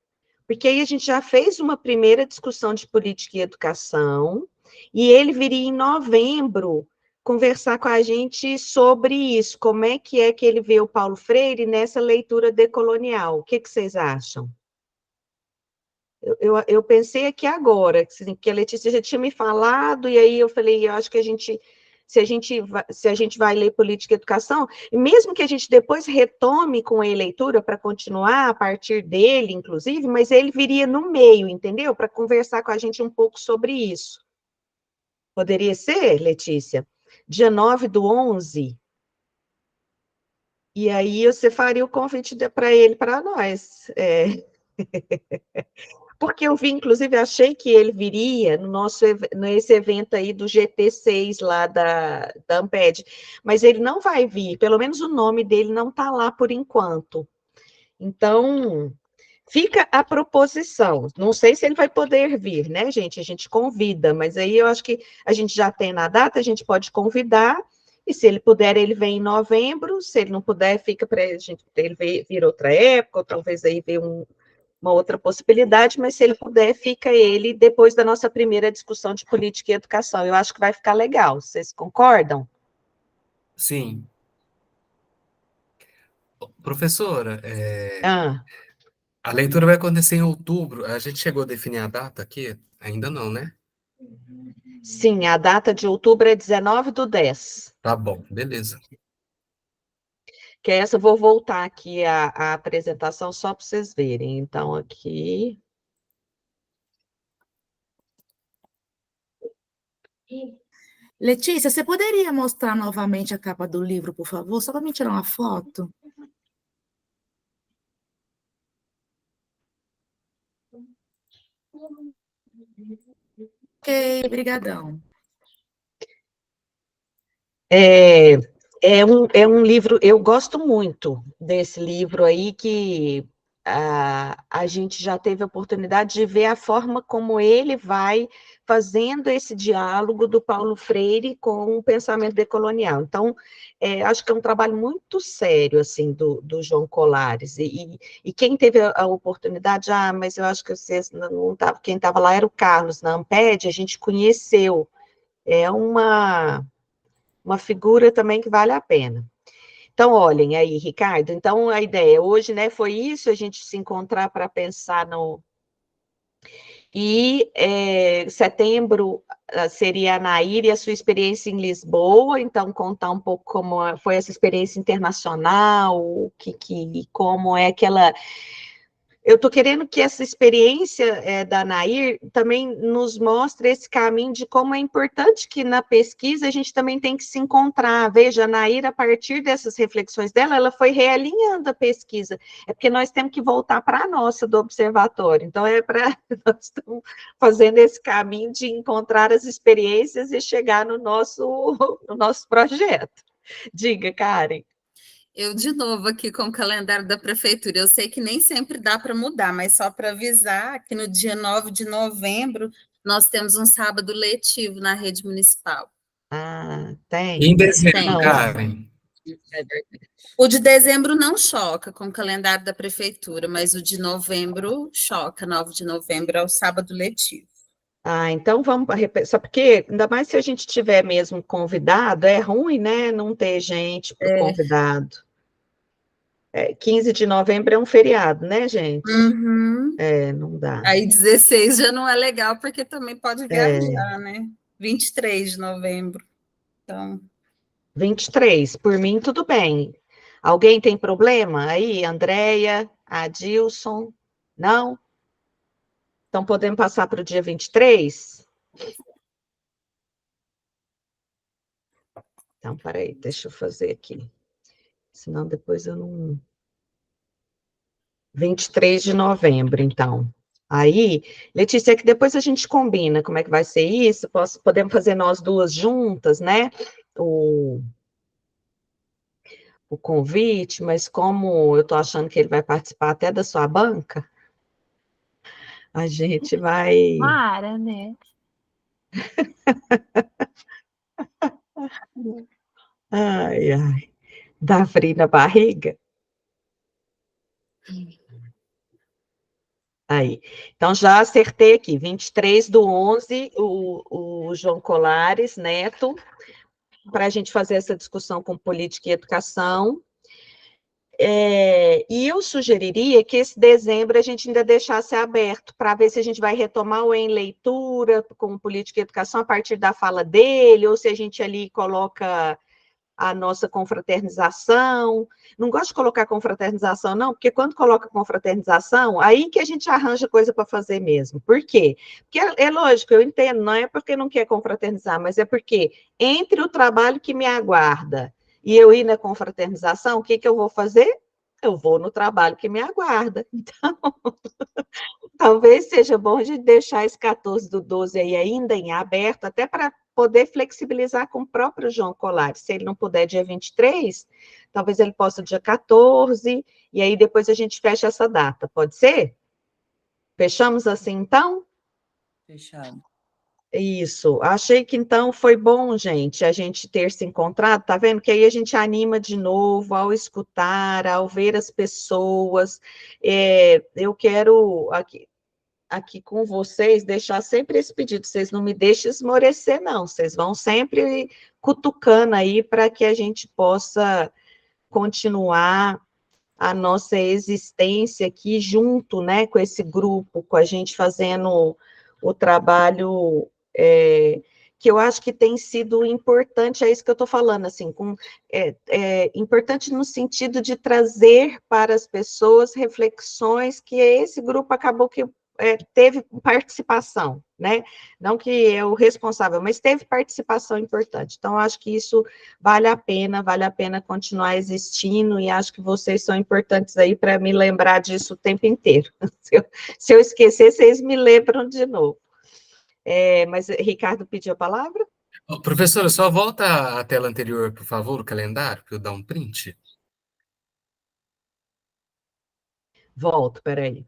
porque aí a gente já fez uma primeira discussão de política e educação, e ele viria em novembro conversar com a gente sobre isso, como é que ele vê o Paulo Freire nessa leitura decolonial. O que vocês acham? Eu pensei aqui agora, assim, que a Letícia já tinha me falado, e aí eu falei, eu acho que se a gente vai ler política e educação, e mesmo que a gente depois retome com a leitura para continuar a partir dele, inclusive, mas ele viria no meio, entendeu? Para conversar com a gente um pouco sobre isso. Poderia ser, Letícia? Dia 9/11. E aí você faria o convite para ele, para nós. Porque eu vi, inclusive, achei que ele viria nesse evento aí do GT6 lá da Amped, mas ele não vai vir, pelo menos o nome dele não está lá por enquanto. Então, fica a proposição. Não sei se ele vai poder vir, né, gente? A gente convida, mas aí eu acho que a gente já tem na data, a gente pode convidar, e se ele puder, ele vem em novembro, se ele não puder, fica para a gente ele vir outra época, ou talvez aí ver uma outra possibilidade, mas se ele puder, fica ele depois da nossa primeira discussão de política e educação. Eu acho que vai ficar legal. Vocês concordam? Sim. Professora, a leitura vai acontecer em outubro. A gente chegou a definir a data aqui? Ainda não, né? Sim, a data de outubro é 19/10. Tá bom, beleza. Que essa eu vou voltar aqui a apresentação só para vocês verem. Então, aqui. Letícia, você poderia mostrar novamente a capa do livro, por favor? Só para me tirar uma foto. Ok, brigadão. É um livro, eu gosto muito desse livro aí, que a gente já teve a oportunidade de ver a forma como ele vai fazendo esse diálogo do Paulo Freire com o pensamento decolonial. Então, acho que é um trabalho muito sério, assim, do João Colares, e quem teve a oportunidade, mas eu acho que vocês não estavam, quem estava lá era o Carlos, na Amped, a gente conheceu, é uma figura também que vale a pena. Então, olhem aí, Ricardo, então a ideia hoje, né, foi isso, a gente se encontrar para pensar no... E setembro seria a Nair e a sua experiência em Lisboa, então contar um pouco como foi essa experiência internacional, como é que ela... Eu estou querendo que essa experiência da Nair também nos mostre esse caminho de como é importante que na pesquisa a gente também tem que se encontrar. Veja, a Nair, a partir dessas reflexões dela, ela foi realinhando a pesquisa. É porque nós temos que voltar para a nossa do observatório. Então, nós estamos fazendo esse caminho de encontrar as experiências e chegar no nosso projeto. Diga, Karen. Eu, de novo, aqui com o calendário da prefeitura, eu sei que nem sempre dá para mudar, mas só para avisar que no dia 9 de novembro nós temos um sábado letivo na rede municipal. Tem. Em dezembro, Tem. Karen. O de dezembro não choca com o calendário da prefeitura, mas o de novembro choca. 9 de novembro é o sábado letivo. Então vamos, só porque, ainda mais se a gente tiver mesmo convidado, é ruim, né, não ter gente para o convidado. 15 de novembro é um feriado, né, gente? Uhum. Não dá. Aí 16 já não é legal, porque também pode viajar, né? 23 de novembro. Então... 23, por mim, tudo bem. Alguém tem problema aí? Andréia, Adilson? Não? Então, podemos passar para o dia 23? Então, peraí, deixa eu fazer aqui. Senão, depois eu não... 23 de novembro, então. Aí, Letícia, que depois a gente combina como é que vai ser isso, podemos fazer nós duas juntas, né? O convite, mas como eu estou achando que ele vai participar até da sua banca, a gente vai... Mara, né? Ai, ai. Dá frio na barriga? Aí. Então, já acertei aqui, 23/11, o João Colares Neto, para a gente fazer essa discussão com política e educação. E eu sugeriria que esse dezembro a gente ainda deixasse aberto, para ver se a gente vai retomar o Em Leitura com política e educação a partir da fala dele, ou se a gente ali coloca a nossa confraternização. Não gosto de colocar confraternização, não, porque quando coloca confraternização, aí que a gente arranja coisa para fazer mesmo. Por quê? Porque é lógico, eu entendo, não é porque não quer confraternizar, mas é porque entre o trabalho que me aguarda e eu ir na confraternização, o que eu vou fazer? Eu vou no trabalho que me aguarda. Então, talvez seja bom de deixar esse 14/12 aí ainda em aberto, até para poder flexibilizar com o próprio João Colares. Se ele não puder dia 23, talvez ele possa dia 14, e aí depois a gente fecha essa data, pode ser? Fechamos assim, então? Fechado. Isso, achei que então foi bom, gente, a gente ter se encontrado, tá vendo? Que aí a gente anima de novo ao escutar, ao ver as pessoas. Eu quero aqui com vocês, deixar sempre esse pedido, vocês não me deixem esmorecer, não, vocês vão sempre cutucando aí para que a gente possa continuar a nossa existência aqui junto, né, com esse grupo, com a gente fazendo o trabalho que eu acho que tem sido importante, é isso que eu estou falando, assim, importante no sentido de trazer para as pessoas reflexões que esse grupo acabou que teve participação, né? Não que é o responsável, mas teve participação importante. Então, acho que isso vale a pena continuar existindo, e acho que vocês são importantes aí para me lembrar disso o tempo inteiro. Se eu esquecer, vocês me lembram de novo. Mas Ricardo pediu a palavra? Professora, só volta à tela anterior, por favor, o calendário, para eu dar um print. Volto, peraí.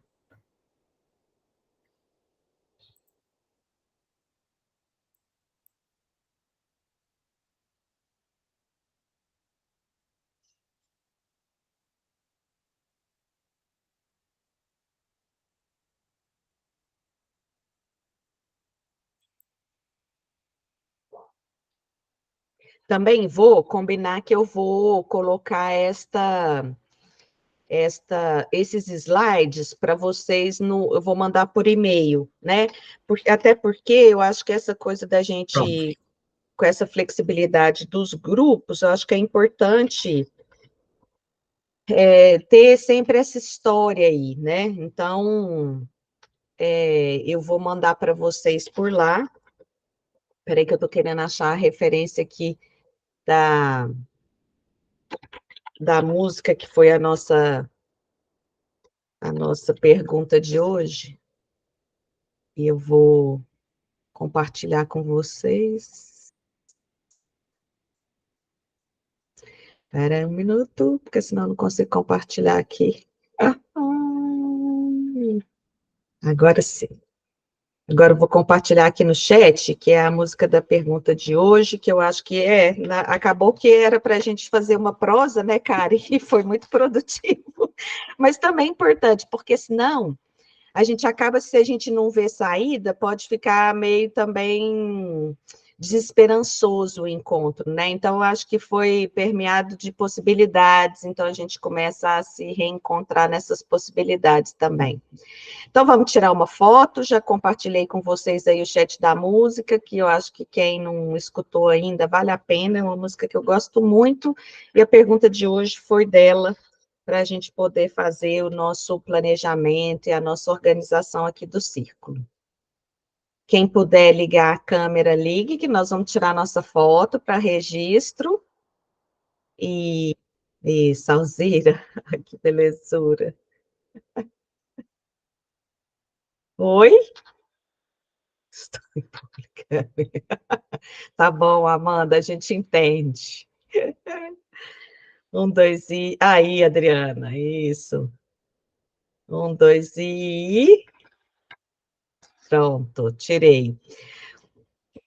Também vou combinar que eu vou colocar esses slides para vocês, eu vou mandar por e-mail, né? Até porque eu acho que essa coisa da gente, Pronto. com essa flexibilidade dos grupos, eu acho que é importante ter sempre essa história aí, né? Então, eu vou mandar para vocês por lá. Peraí que eu estou querendo achar a referência aqui da música, que foi a nossa pergunta de hoje, e eu vou compartilhar com vocês. Espera um minuto, porque senão eu não consigo compartilhar aqui. Agora sim. Agora eu vou compartilhar aqui no chat, que é a música da pergunta de hoje, que eu acho que acabou que era para a gente fazer uma prosa, né, Karen? E foi muito produtivo. Mas também é importante, porque senão a gente acaba, se a gente não vê saída, pode ficar meio também desesperançoso o encontro, né? Então, eu acho que foi permeado de possibilidades, então a gente começa a se reencontrar nessas possibilidades também. Então, vamos tirar uma foto, já compartilhei com vocês aí o chat da música, que eu acho que quem não escutou ainda vale a pena, é uma música que eu gosto muito, e a pergunta de hoje foi dela, para a gente poder fazer o nosso planejamento e a nossa organização aqui do círculo. Quem puder ligar a câmera, ligue, que nós vamos tirar nossa foto para registro. E Alzira, que belezura. Oi? Estou em pública. Tá bom, Amanda, a gente entende. 1, 2 e... Aí, Adriana, isso. 1, 2 e... Pronto, tirei.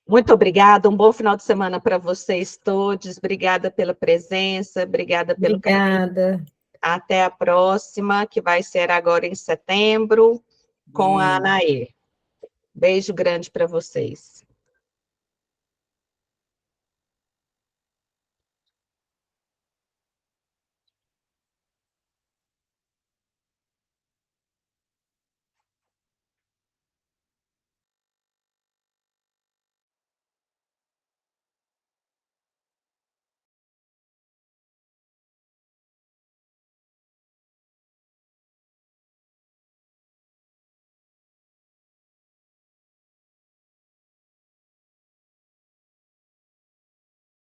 Muito obrigada, um bom final de semana para vocês todos. Obrigada pela presença, obrigada pelo carinho. Obrigada. Até a próxima, que vai ser agora em setembro, com a Anaê. Beijo grande para vocês.